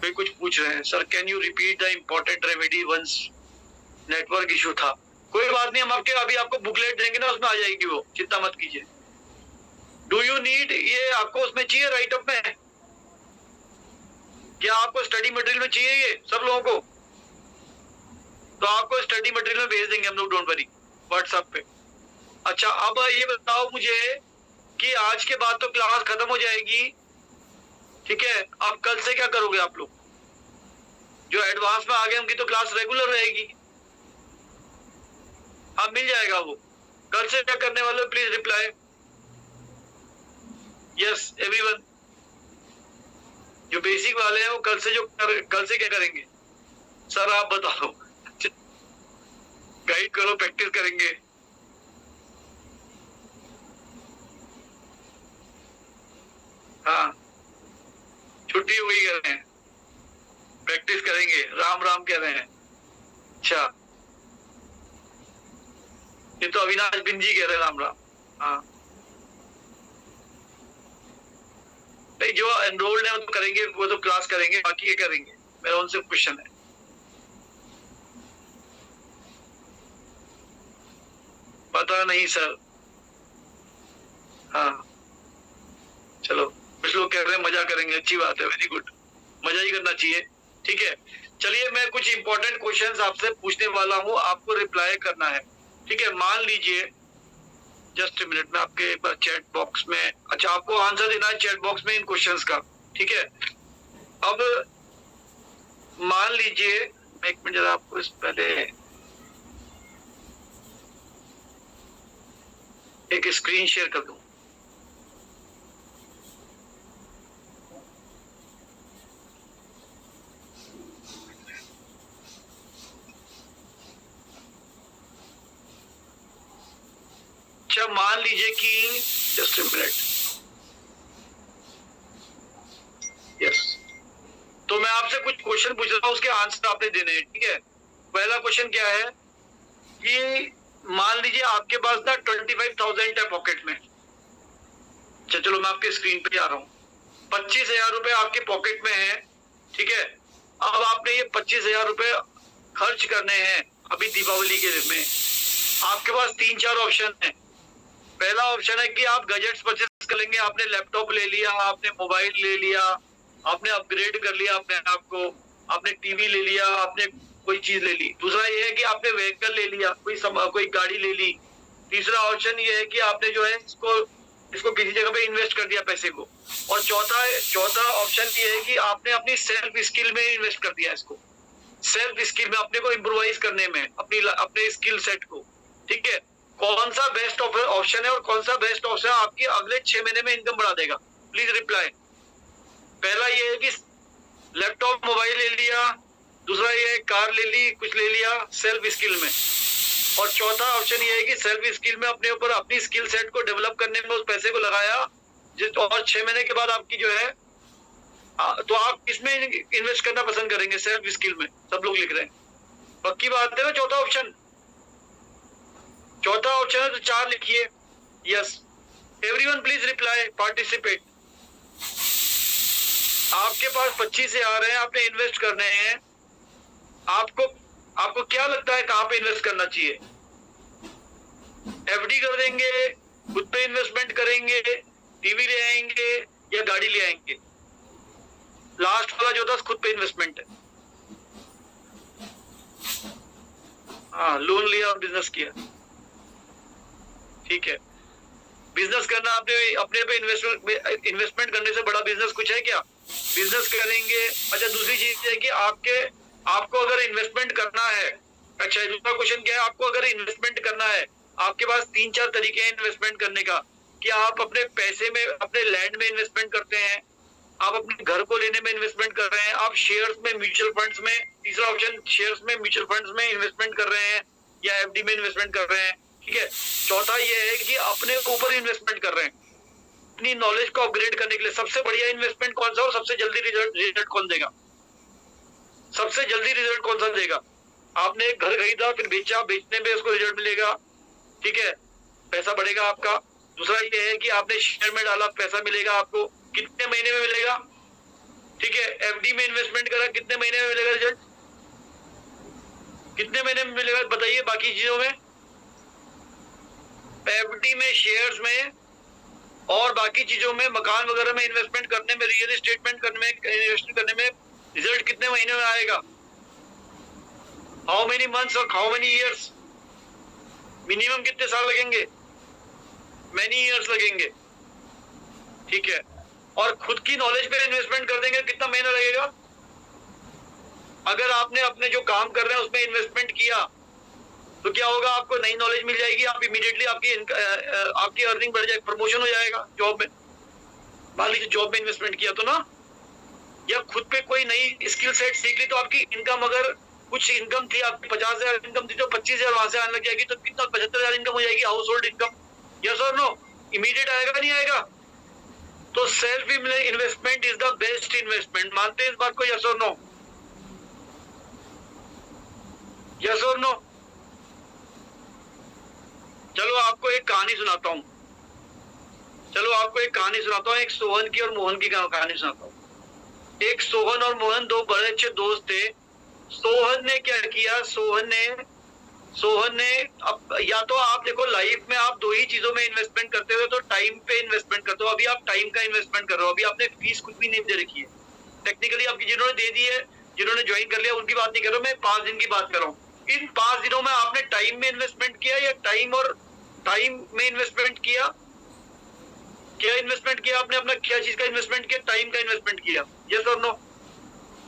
वे कुछ पूछ रहे हैं, sir can you repeat the important remedy once network issue था। कोई बात नहीं, हम अभी आपको बुकलेट देंगे ना, उसमें आ जाएगी वो, चिंता मत कीजिए। डू यू नीड, ये आपको उसमें चाहिए राइटअप में? क्या आपको स्टडी मटेरियल में चाहिए ये सब लोगों को? तो आपको स्टडी मटेरियल में भेज देंगे हम लोग, डोंट वरी, व्हाट्सएप पे। अच्छा, अब ये बताओ मुझे कि आज के बाद तो क्लास खत्म हो जाएगी, ठीक है। अब कल से क्या करोगे आप लोग? जो एडवांस में आ गए उनकी तो क्लास रेगुलर रहेगी। हाँ, मिल जाएगा वो। कल से क्या करने वाले हो, प्लीज रिप्लाई। यस एवरीवन, जो बेसिक वाले हैं वो कल से क्या करेंगे? सर आप बताओ, गाइड करो, प्रैक्टिस करेंगे। हाँ, छुट्टी हो गई कह रहे हैं, प्रैक्टिस करेंगे, राम राम कह रहे हैं। अच्छा, ये तो अविनाश बिंजी कह रहे हैं राम राम। हाँ, नहीं, जो एनरोल्ड है वो तो करेंगे, वो तो क्लास करेंगे, बाकी क्या करेंगे? मेरा उनसे क्वेश्चन है। पता नहीं सर। हाँ, चलो, कुछ लोग कह रहे हैं मजा करेंगे, अच्छी बात है, वेरी गुड, मजा ही करना चाहिए, ठीक है। चलिए, मैं कुछ इंपॉर्टेंट क्वेश्चंस आपसे पूछने वाला हूँ, आपको रिप्लाई करना है, ठीक है। मान लीजिए, जस्ट ए मिनट में आपके एक बार चैट बॉक्स में, अच्छा आपको आंसर देना है चैट बॉक्स में इन क्वेश्चंस का, ठीक है। अब मान लीजिए, मैं 1 मिनट जरा आपको इस पहले एक स्क्रीन शेयर कर दूं। अच्छा मान लीजिए कि जस्ट मिनट, यस, तो मैं आपसे कुछ क्वेश्चन पूछ रहा हूँ, उसके आंसर आपने देने हैं, ठीक है। पहला क्वेश्चन क्या है कि मान लीजिए आपके पास ना 25,000 है पॉकेट में। अच्छा चलो मैं आपके स्क्रीन पे आ रहा हूँ। 25,000 रुपए आपके पॉकेट में है, ठीक है। अब आपने ये 25,000 रुपए खर्च करने हैं अभी दीपावली के में। आपके पास 3-4 ऑप्शन है। पहला ऑप्शन है कि आप गैजेट्स परचेस कर लेंगे, आपने लैपटॉप ले लिया, आपने मोबाइल ले लिया, आपने अपग्रेड कर लिया अपने आप को, आपने टीवी ले लिया, आपने कोई चीज ले ली। दूसरा ये है कि आपने व्हीकल ले लिया, कोई गाड़ी ले ली। तीसरा ऑप्शन ये है कि आपने जो है इसको किसी जगह पे इन्वेस्ट कर दिया पैसे को। और चौथा ऑप्शन ये है कि आपने अपनी सेल्फ स्किल में इन्वेस्ट कर दिया इसको, सेल्फ स्किल में अपने को इम्प्रोवाइज करने में, अपने स्किल सेट को, ठीक है। कौन सा बेस्ट ऑप्शन है और कौन सा बेस्ट ऑप्शन आपकी अगले 6 महीने में इनकम बढ़ा देगा? Please reply. पहला ये है कि लैपटॉप मोबाइल ले लिया, दूसरा ये है कार ले ली, कुछ ले लिया सेल्फ स्किल में, और चौथा ऑप्शन ये है कि सेल्फ स्किल में अपने ऊपर अपनी स्किल सेट को डेवलप करने में उस पैसे को लगाया, और 6 महीने के बाद आपकी जो है तो आप किसमें इन्वेस्ट करना पसंद करेंगे? सेल्फ स्किल में। सब लोग लिख रहे हैं, पक्की बात है ना? चौथा ऑप्शन है तो 4 लिखिए। Yes, everyone please reply, participate. आपके पास 25,000 हैं, आपने इन्वेस्ट करने हैं। आपको क्या लगता है कहां पे इन्वेस्ट करना चाहिए? एफडी कर देंगे, खुद पे इन्वेस्टमेंट करेंगे, टीवी ले आएंगे या गाड़ी ले आएंगे? लास्ट वाला जो था खुद पे इन्वेस्टमेंट है। हाँ, लोन लिया और बिजनेस किया, ठीक है। बिजनेस करना, आपने अपने पे इन्वेस्टमेंट करने से बड़ा बिजनेस कुछ है क्या? बिजनेस करेंगे। अच्छा, दूसरी चीज है कि आपको अगर इन्वेस्टमेंट करना है, अच्छा दूसरा क्वेश्चन क्या है, आपको अगर इन्वेस्टमेंट करना है, आपके पास 3-4 तरीके हैं इन्वेस्टमेंट करने का। कि आप अपने पैसे में, अपने लैंड में इन्वेस्टमेंट करते हैं, आप अपने घर को लेने में इन्वेस्टमेंट कर रहे हैं, आप शेयर्स में, म्यूचुअल फंड्स में, तीसरा ऑप्शन शेयर्स में, म्यूचुअल फंड्स में इन्वेस्टमेंट कर रहे हैं या एफडी में इन्वेस्टमेंट कर रहे हैं, ठीक है। चौथा ये है कि अपने ऊपर इन्वेस्टमेंट कर रहे हैं, अपनी नॉलेज को अपग्रेड करने के लिए। सबसे बढ़िया इन्वेस्टमेंट कौन सा और सबसे जल्दी रिजल्ट कौन देगा? सबसे जल्दी रिजल्ट कौन सा देगा? आपने एक घर खरीदा, फिर बेचा, बेचने में उसको रिजल्ट मिलेगा, ठीक है, पैसा बढ़ेगा आपका। दूसरा ये है कि आपने शेयर में डाला, पैसा मिलेगा आपको, कितने महीने में मिलेगा, ठीक है। एफडी में इन्वेस्टमेंट करा, कितने महीने में मिलेगा रिजल्ट? कितने महीने में मिलेगा बताइए? बाकी चीजों में, एफडी में, शेयर्स में और बाकी चीजों में, मकान वगैरह में इन्वेस्टमेंट करने में, रियल एस्टेटमेंट करने में, इन्वेस्टमेंट करने में रिजल्ट कितने महीने में आएगा? हाउ मेनी मंथ्स और हाउ मेनी ईयर्स? मिनिमम कितने साल लगेंगे? मेनी ईयर्स लगेंगे, ठीक है। और खुद की नॉलेज पे इन्वेस्टमेंट कर देंगे, कितना महीना लगेगा? अगर आपने अपने जो काम कर रहे हैं उसमें इन्वेस्टमेंट किया तो क्या होगा? आपको नई नॉलेज मिल जाएगी, आप इमीडिएटली आपकी अर्निंग बढ़ जाएगी, प्रमोशन हो जाएगा जॉब में। मान लीजिए जॉब में इन्वेस्टमेंट किया तो ना, या खुद पे कोई नई स्किल सेट सीख ली तो आपकी इनकम, अगर कुछ इनकम थी आपकी 50,000 इनकम थी तो 25,000 वहां से आने लग जाएगी, तो कितना 75,000 इनकम हो जाएगी, हाउस होल्ड इनकम। यस और नो? इमीडिएट आएगा नहीं आएगा? तो self investment is the best investment. मानते हैं इस बात को? यस और नो? यस और नो? चलो आपको एक कहानी सुनाता हूँ, एक सोहन की और मोहन की कहानी सुनाता हूँ। एक सोहन और मोहन दो बड़े अच्छे दोस्त थे। सोहन ने क्या किया? सोहन ने या तो आप देखो, लाइफ में आप 2 ही चीजों में इन्वेस्टमेंट करते हो, तो टाइम पे इन्वेस्टमेंट करते हो। अभी आप टाइम का इन्वेस्टमेंट कर रहे हो, अभी आपने फीस कुछ भी नहीं दे रखी है टेक्निकली। आपकी जिन्होंने दे दी है, जिन्होंने ज्वाइन कर लिया, उनकी बात नहीं कर रहा हूँ मैं, 5 दिन की बात कर रहा हूँ। इन 5 दिनों में आपने टाइम में इन्वेस्टमेंट किया या टाइम में इन्वेस्टमेंट किया? क्या इन्वेस्टमेंट किया आपने? अपना क्या चीज का इन्वेस्टमेंट किया? टाइम का इन्वेस्टमेंट किया। यस और नो?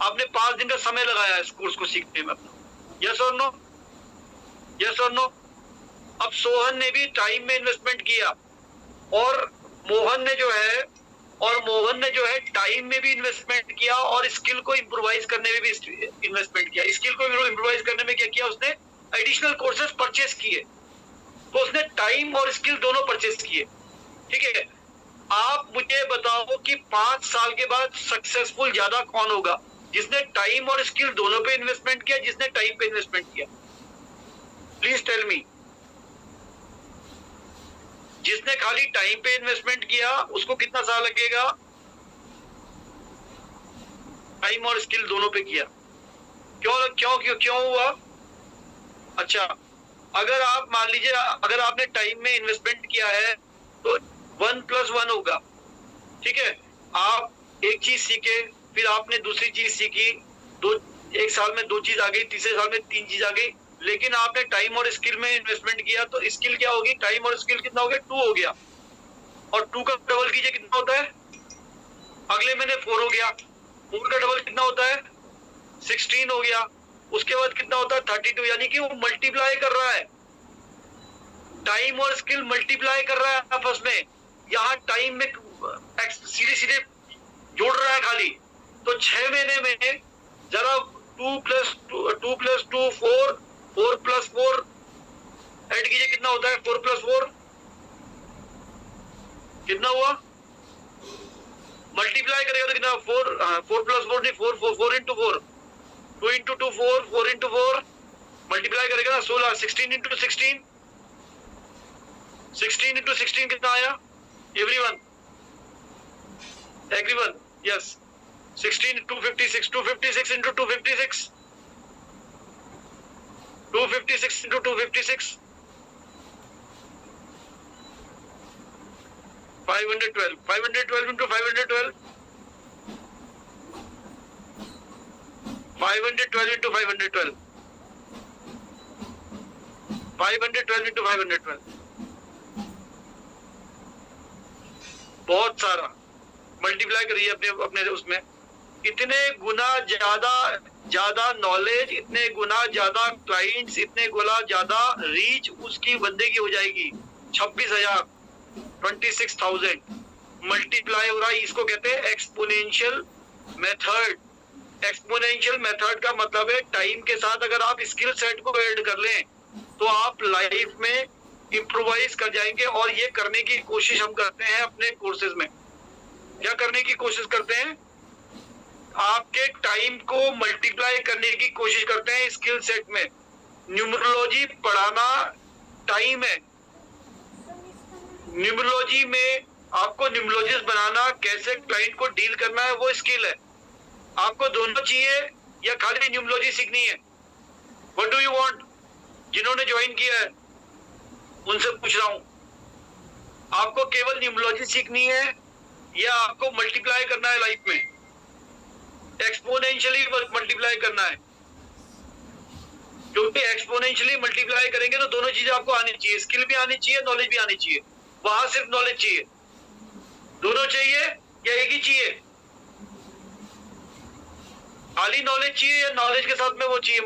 आपने 5 दिन का समय लगाया इस कोर्स को सीखने में अपना। यस और नो? यस और नो? अब सोहन ने भी टाइम में इन्वेस्टमेंट किया, और मोहन ने जो है टाइम में भी इन्वेस्टमेंट किया, और स्किल को इम्प्रोवाइज करने में भी इन्वेस्टमेंट किया। स्किल को इम्प्रोवाइज करने में क्या किया उसने? एडिशनल कोर्सेज परचेस किए। तो उसने टाइम और स्किल दोनों परचेज किए, ठीक है। आप मुझे बताओ कि 5 साल के बाद सक्सेसफुल ज्यादा कौन होगा, जिसने टाइम और स्किल दोनों पे इन्वेस्टमेंट किया, जिसने टाइम पे इन्वेस्टमेंट किया? Please tell me. जिसने खाली टाइम पे इन्वेस्टमेंट किया उसको कितना साल लगेगा? टाइम और स्किल दोनों पे किया। क्यों क्यों क्यों क्यों हुआ? अच्छा, अगर आप मान लीजिए अगर आपने टाइम में इन्वेस्टमेंट किया है तो 1+1 होगा, ठीक है। आप एक चीज सीखे, फिर आपने दूसरी चीज सीखी, एक साल में 2 चीज आ गई, तीसरे साल में 3 चीज आ गई, लेकिन आपने टाइम और स्किल में इन्वेस्टमेंट किया तो स्किल क्या होगी? टाइम और स्किल कितना हो गया? 2 हो गया। और 2 का डबल कीजिए कितना होता है? अगले महीने 4 हो गया। 4 का डबल कितना होता है? 16 हो गया। उसके बाद कितना होता है? 32। यानी कि वो मल्टीप्लाई कर रहा है, टाइम और स्किल मल्टीप्लाई कर रहा है आपस में। यहाँ टाइम में सीधे सीधे जोड़ रहा है खाली। तो 6 महीने में जरा 2 + 2 4, 4 + 4 ऐड कीजिए कितना होता है? 4 + 4 कितना हुआ? मल्टीप्लाई करेगा तो कितना? 4 + 4 नहीं, 4 × 4 2 × 2 4, 4 × 4 मल्टीप्लाई करेगा ना 16। 16 × 16, 16 × 16 कितना आया? Everyone, everyone, yes. 16 256, 256 × 256, 256 × 256, 512, 512 × 512, 512 × 512, 512 × 512, बहुत सारा मल्टीप्लाई करिए अपने अपने उसमें। इतने गुना ज्यादा नॉलेज, इतने गुना ज्यादा क्लाइंट्स, इतने गुना ज्यादा रीच उसकी बंदे की हो जाएगी। 26,000, 26,000 मल्टीप्लाई हो रहा है। इसको कहते हैं एक्सपोनेंशियल मेथड। एक्सपोनेंशियल मेथड का मतलब है टाइम के साथ अगर आप स्किल सेट को ऐड कर लें तो आप लाइफ में इम्प्रोवाइज कर जाएंगे। और ये करने की कोशिश हम करते हैं अपने कोर्सेज में। क्या करने की कोशिश करते हैं? आपके टाइम को मल्टीप्लाई करने की कोशिश करते हैं स्किल सेट में। न्यूमरोलॉजी पढ़ाना टाइम है, न्यूमरोलॉजी में आपको न्यूमरोलॉजिस्ट बनाना, कैसे क्लाइंट को डील करना है, वो स्किल है। आपको दोनों चाहिए या खाली न्यूमरोलॉजी सीखनी है? What do you want? जिन्होंने ज्वाइन किया है उनसे पूछ रहा हूं, आपको केवल न्यूमरोलॉजी सीखनी है या आपको मल्टीप्लाई करना है लाइफ में? एक्सपोनेंशियली मल्टीप्लाई करना है, क्योंकि एक्सपोनेंशियली मल्टीप्लाई करेंगे तो दोनों चीजें आपको आनी चाहिए, स्किल भी आनी चाहिए, नॉलेज भी आनी चाहिए। वहां सिर्फ नॉलेज चाहिए, दोनों चाहिए या एक ही चाहिए? खाली नॉलेज चाहिए या नॉलेज के साथ में वो चाहिए?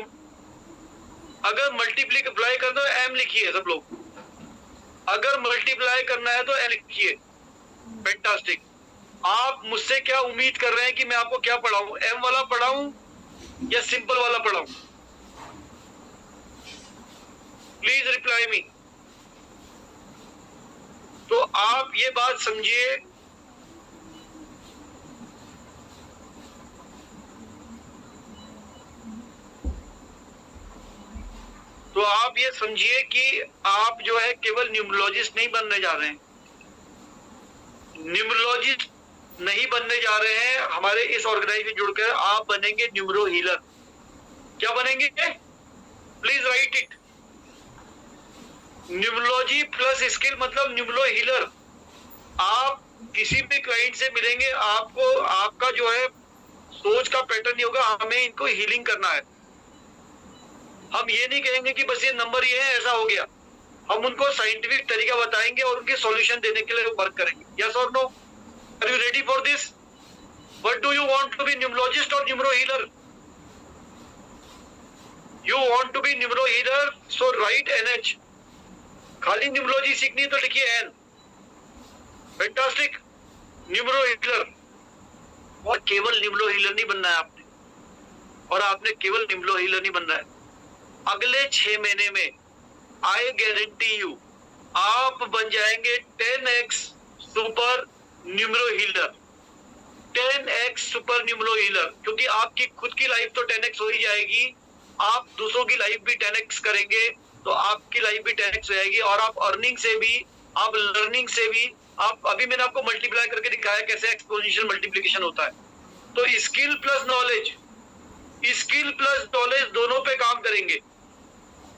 अगर मल्टीप्लाई करना है तो एम लिखिए सब लोग। अगर मल्टीप्लाई करना है तो एम लिखिए। फैंटास्टिक। आप मुझसे क्या उम्मीद कर रहे हैं कि मैं आपको क्या पढ़ाऊं? एम वाला पढ़ाऊं या सिंपल वाला पढ़ाऊं? प्लीज रिप्लाई मी। तो आप ये बात समझिए, तो आप ये समझिए कि आप जो है केवल न्यूमरोलॉजिस्ट नहीं बनने जा रहे हैं, न्यूमरोलॉजिस्ट नहीं बनने जा रहे हैं। हमारे इस ऑर्गेनाइजेशन में जुड़कर आप बनेंगे न्यूमरो हीलर। क्या बनेंगे? Please right it. Numerology plus skill मतलब न्यूमरो हीलर। आप किसी भी क्लाइंट से मिलेंगे, आपको आपका जो है सोच का पैटर्न नहीं होगा, हमें इनको हीलिंग करना है। हम ये नहीं कहेंगे कि बस ये नंबर ये है ऐसा हो गया, हम उनको साइंटिफिक तरीका बताएंगे और उनके सॉल्यूशन देने के लिए वर्क करेंगे। यस और no? Are you ready for this? What do you want to be, numerologist और numero healer? You want to be numero healer, so right NH। खाली न्यूमरोलॉजी सीखनी है तो लिखिए N। फैंटास्टिक। Numero healer. और केवल न्यूमरो हीलर नहीं बनना है आपने, और आपने केवल न्यूमरो हीलर नहीं बनना है। अगले 6 महीने में आई गारंटी यू आप बन जाएंगे 10x super numero healer. 10x super numero healer, क्योंकि आपकी खुद की लाइफ तो 10x हो ही जाएगी, आप दूसरों की लाइफ भी 10x करेंगे तो आपकी लाइफ भी 10x हो जाएगी। और आप अर्निंग से भी, आप लर्निंग से भी, आप अभी मैंने आपको मल्टीप्लाई करके दिखाया कैसे एक्सपोनेंशियल मल्टीप्लिकेशन होता है। तो skill plus knowledge, skill plus knowledge दोनों पे काम करेंगे।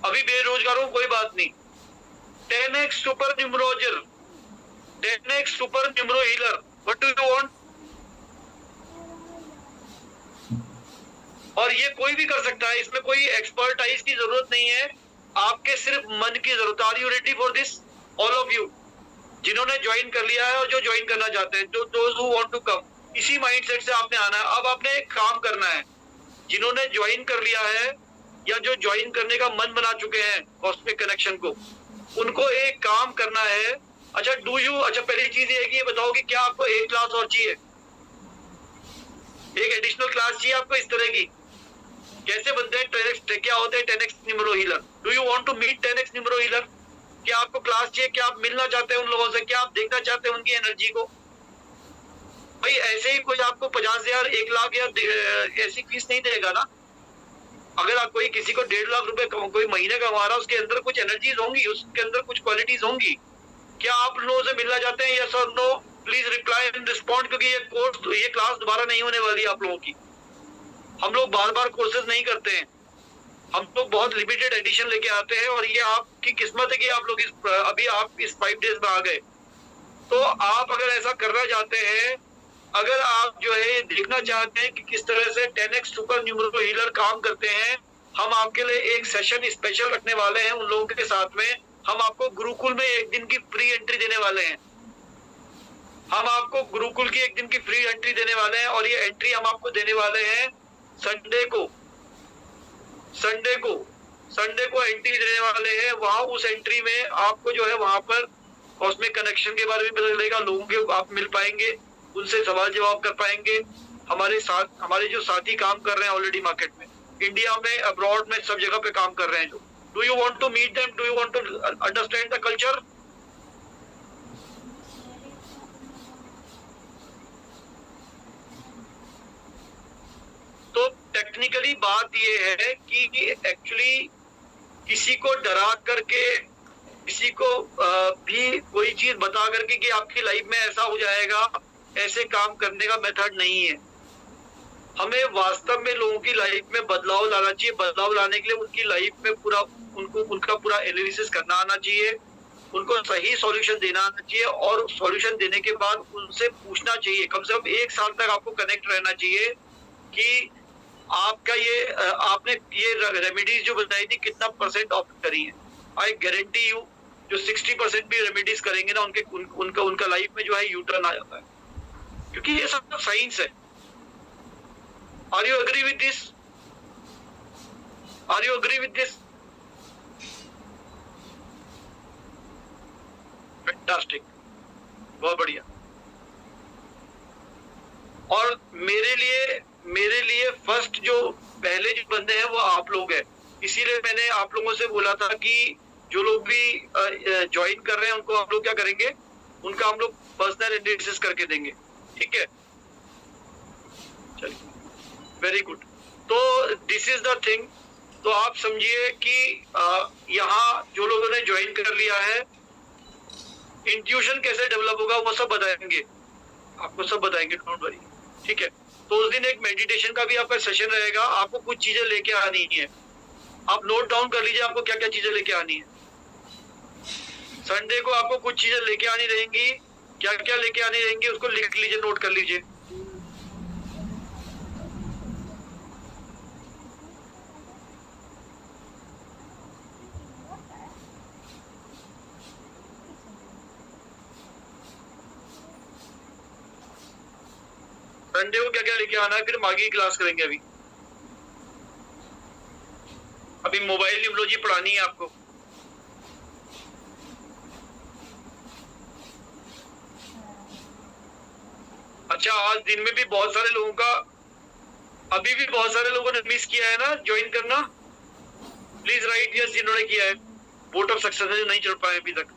अभी बेरोजगारों कोई बात नहीं, 10x सुपर न्यूमरोजर, 10x super numero healer, what do you want? और ये कोई भी कर सकता है, इसमें कोई एक्सपर्टाइज की जरूरत नहीं है, आपके सिर्फ मन की जरूरत। Are you ready for this all of you? जिन्होंने ज्वाइन कर लिया है और जो ज्वाइन करना चाहते हैं, जो those who want to come, इसी माइंडसेट से आपने आना है। अब आपने काम करना है, जिन्होंने ज्वाइन कर लिया है या जो ज्वाइन करने का मन बना चुके हैं कॉस्मिक कनेक्शन को, उनको एक काम करना है। अच्छा पहली चीज ये है कि ये बताओ कि क्या आपको एक क्लास और चाहिए, एक एडिशनल क्लास चाहिए आपको इस तरह की? कैसे बनते हैं 10x, क्या होते हैं 10x numero healer? Do you want to meet 10x numero healer? क्या आपको क्लास चाहिए? क्या आप मिलना चाहते हैं उन लोगों से? क्या आप देखना चाहते हैं उनकी एनर्जी को? भाई ऐसे ही कोई आपको 50,000, 1 लाख या ऐसी फीस नहीं देगा ना। अगर आप कोई किसी को 1.5 लाख रुपए कोई महीने का कमा रहा है, उसके अंदर कुछ एनर्जीज होंगी, उसके अंदर कुछ क्वालिटीज होंगी। क्या आप लोगों से मिलना चाहते हैं? यस और no? Please reply and respond, क्योंकि ये क्लास दोबारा नहीं होने वाली आप लोगों की। हम लोग बार बार कोर्सेज नहीं करते हैं, हम लोग बहुत लिमिटेड एडिशन लेके आते हैं। और ये आपकी किस्मत है कि आप लोग अभी आप इस 5 डेज में आ गए। तो आप अगर ऐसा करना चाहते हैं, अगर आप जो है देखना चाहते हैं कि किस तरह से 10x सुपर न्यूमरो हीलर काम करते हैं, हम आपके लिए एक सेशन स्पेशल रखने वाले हैं उन लोगों के साथ में। हम आपको गुरुकुल में 1 दिन की फ्री एंट्री देने वाले हैं। हम आपको गुरुकुल की 1 दिन की फ्री एंट्री देने वाले हैं, और ये एंट्री हम आपको देने वाले हैं संडे को। संडे को एंट्री देने वाले हैं। वहां उस एंट्री में आपको जो है वहां पर कॉस्मिक कनेक्शन के बारे में पता चलेगा, लोगों के आप मिल पाएंगे, उनसे सवाल जवाब कर पाएंगे। हमारे जो साथी काम कर रहे हैं ऑलरेडी मार्केट में, इंडिया में, अब्रॉड में, सब जगह पे काम कर रहे हैं जो। Do you want to meet them? Do you want to understand the culture? तो टेक्निकली बात ये है कि एक्चुअली किसी को डरा करके, किसी को भी कोई चीज बता करके कि आपकी लाइफ में ऐसा हो जाएगा, ऐसे काम करने का मेथड नहीं है। हमें वास्तव में लोगों की लाइफ में बदलाव लाना चाहिए। बदलाव लाने के लिए उनकी लाइफ में उनका पूरा एनालिसिस करना आना चाहिए, उनको सही सॉल्यूशन देना आना चाहिए, और सॉल्यूशन देने के बाद उनसे पूछना चाहिए। कम से कम 1 साल तक आपको कनेक्ट रहना चाहिए कि आपका ये आपने ये रेमेडीज जो बताई थी कितना % ऑफ करी है। आई गारंटी यू जो 60% भी रेमेडीज करेंगे ना, उनका लाइफ में जो है यूटर्न आ जाता है, क्योंकि ये सब साइंस है। Are you agree with this? Are you agree with this? Fantastic, बहुत बढ़िया। और मेरे लिए फर्स्ट जो पहले जो बंदे हैं वो आप लोग हैं। इसीलिए मैंने आप लोगों से बोला था कि जो लोग भी ज्वाइन कर रहे हैं उनको हम लोग क्या करेंगे, उनका हम लोग पर्सनल एनालिसिस करके देंगे। ठीक है, चलिए, वेरी गुड। तो दिस इज द थिंग। तो आप समझिए कि यहाँ जो लोगों ने ज्वाइन कर लिया है, इंट्यूशन कैसे डेवलप होगा वो सब बताएंगे, आपको सब बताएंगे, डोंट वरी। ठीक है, तो उस दिन एक मेडिटेशन का भी आपका सेशन रहेगा। आपको कुछ चीजें लेके आनी है, आप नोट डाउन कर लीजिए आपको क्या क्या चीजें लेके आनी है। संडे को आपको कुछ चीजें लेके आनी रहेंगी, क्या क्या लेके आनी रहेंगी उसको लिख लीजिए, नोट कर लीजिए। संडे को क्या क्या लेके आना है, फिर हम आगे की क्लास करेंगे। अभी मोबाइल न्यूमरोलॉजी पढ़ानी है आपको। अच्छा, आज दिन में भी बहुत सारे लोगों का, अभी भी बहुत सारे लोगों ने मिस किया है ना ज्वाइन करना। प्लीज राइट यस जिन्होंने किया है। वोट ऑफ सक्सेस नहीं चढ़ पाए अभी तक।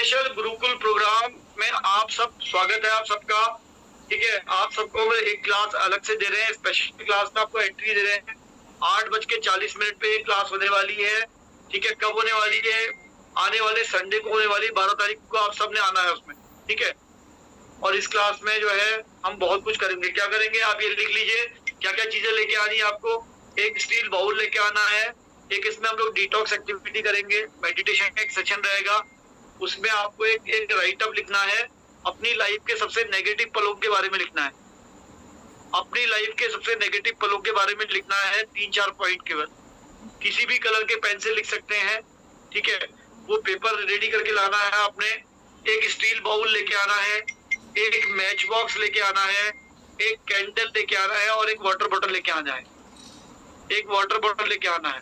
स्पेशल गुरुकुल प्रोग्राम में आप सब स्वागत है आप सबका। ठीक है, आप सबको मैं एक क्लास अलग से दे रहे हैं, स्पेशल क्लास में आपको एंट्री दे रहे हैं। 8:40 पे क्लास होने वाली है। ठीक है, कब होने वाली है? आने वाले संडे को होने वाली, 12 तारीख को आप सबने आना है उसमें। ठीक है, और इस क्लास में जो है हम बहुत कुछ करेंगे। क्या करेंगे आप ये लिख लीजिए, क्या क्या चीजें लेके आनी है आपको। एक स्टील बाउल लेके आना है, एक इसमें हम लोग डिटॉक्स एक्टिविटी करेंगे, मेडिटेशन का एक सेशन रहेगा, उसमें आपको एक राइट अप लिखना है, अपनी लाइफ के सबसे नेगेटिव पलों के बारे में लिखना है। अपनी लाइफ के सबसे नेगेटिव पलों के बारे में लिखना है, 3-4 पॉइंट केवल। किसी भी कलर के पेन से लिख सकते हैं। ठीक है, वो पेपर रेडी करके लाना है आपने। एक स्टील बाउल लेके आना है, एक मैच बॉक्स लेके आना है, एक कैंडल लेके आना है और एक वाटर बॉटल लेके आना है। एक वाटर बॉटल लेके आना है।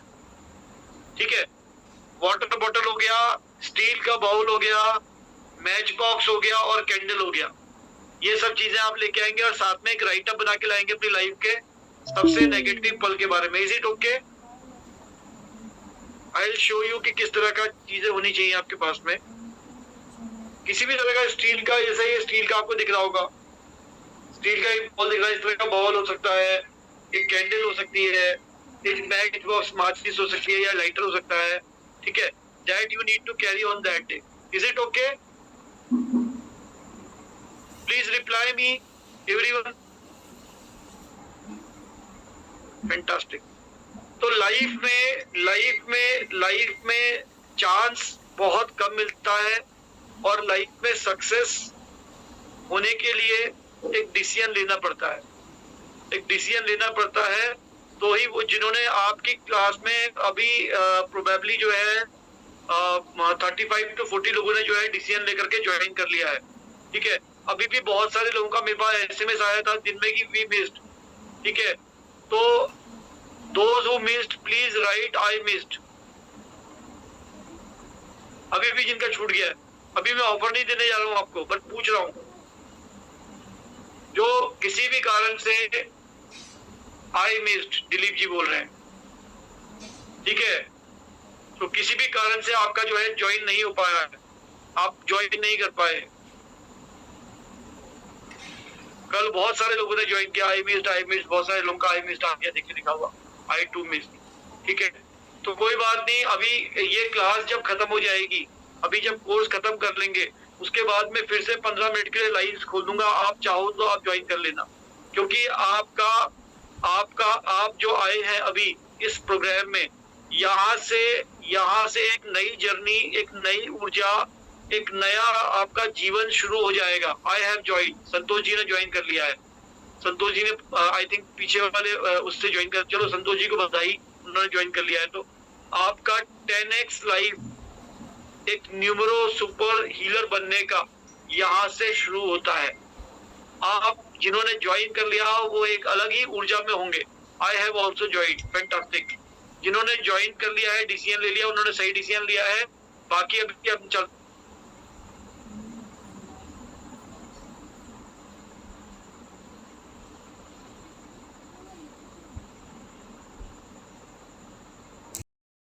ठीक है, वाटर बॉटल हो गया, स्टील का बाउल हो गया, मैच बॉक्स हो गया और कैंडल हो गया। ये सब चीजें आप लेके आएंगे और साथ में एक राइट अप बना के लाएंगे अपनी लाइफ के सबसे नेगेटिव पल के बारे में। Is it okay? I will show you कि किस तरह का चीजें होनी चाहिए आपके पास में। किसी भी तरह का स्टील का, जैसे ये स्टील का आपको दिख रहा होगा, स्टील का एक बॉल दिख रहा है, इस तरह का बॉल हो सकता है, एक कैंडल हो सकती है, एक मैच बॉक्स माचिस हो सकती है या लाइटर हो सकता है। ठीक है, that you need to carry on that day. Is it okay? Please reply me everyone. Fantastic. तो लाइफ में चांस बहुत कम मिलता है और लाइफ में सक्सेस होने के लिए एक डिसीजन लेना पड़ता है। एक डिसीजन लेना पड़ता है तो ही वो, जिन्होंने आपकी क्लास में अभी प्रोबेबली जो है 35 to 40 लोगों ने जो है डिसीजन लेकर के ज्वाइन कर लिया है। ठीक है, अभी भी बहुत सारे लोगों का मेरे पास एसएमएस आया था जिनमें की वी मिस्ड। ठीक है, तो those who missed please write I missed। अभी भी जिनका छूट गया है, अभी मैं ऑफर नहीं देने जा रहा हूं आपको, बट पूछ रहा हूं जो किसी भी कारण से आई मिस्ड, दिलीप जी बोल रहे हैं। ठीक है, तो किसी भी कारण से आपका जो है ज्वाइन नहीं हो पाया है, आप ज्वाइन नहीं कर पाए। कल बहुत सारे लोगों ने ज्वाइन किया, आई मिस्ड, बहुत सारे लोगों का आई मिस्ड आ गया, देखिए लिखा हुआ आई टू मिस्ड। ठीक है, तो कोई बात नहीं, अभी ये क्लास जब खत्म हो जाएगी, अभी जब कोर्स खत्म कर लेंगे उसके बाद में फिर से 15 मिनट के लिए लाइव खोल दूंगा, आप चाहो तो आप ज्वाइन कर लेना। क्योंकि आप जो आए हैं अभी इस प्रोग्राम में, यहाँ से एक नई जर्नी, एक नई ऊर्जा, एक नया आपका जीवन शुरू हो जाएगा। I have join, Santosh ji ने ज्वाइन कर लिया है। संतोष जी ने आई थिंक पीछे वाले उससे ज्वाइन कर, चलो संतोष जी को बधाई, उन्होंने ज्वाइन कर लिया है। तो आपका 10x लाइफ एक न्यूमरो सुपर हीलर बनने का यहाँ से शुरू होता है। आप जिन्होंने ज्वाइन कर लिया वो एक अलग ही ऊर्जा में होंगे। I have also join, fantastic. जिन्होंने ज्वाइन कर लिया है, डिसीजन ले लिया, उन्होंने सही डिसीजन लिया है। बाकी अभी हम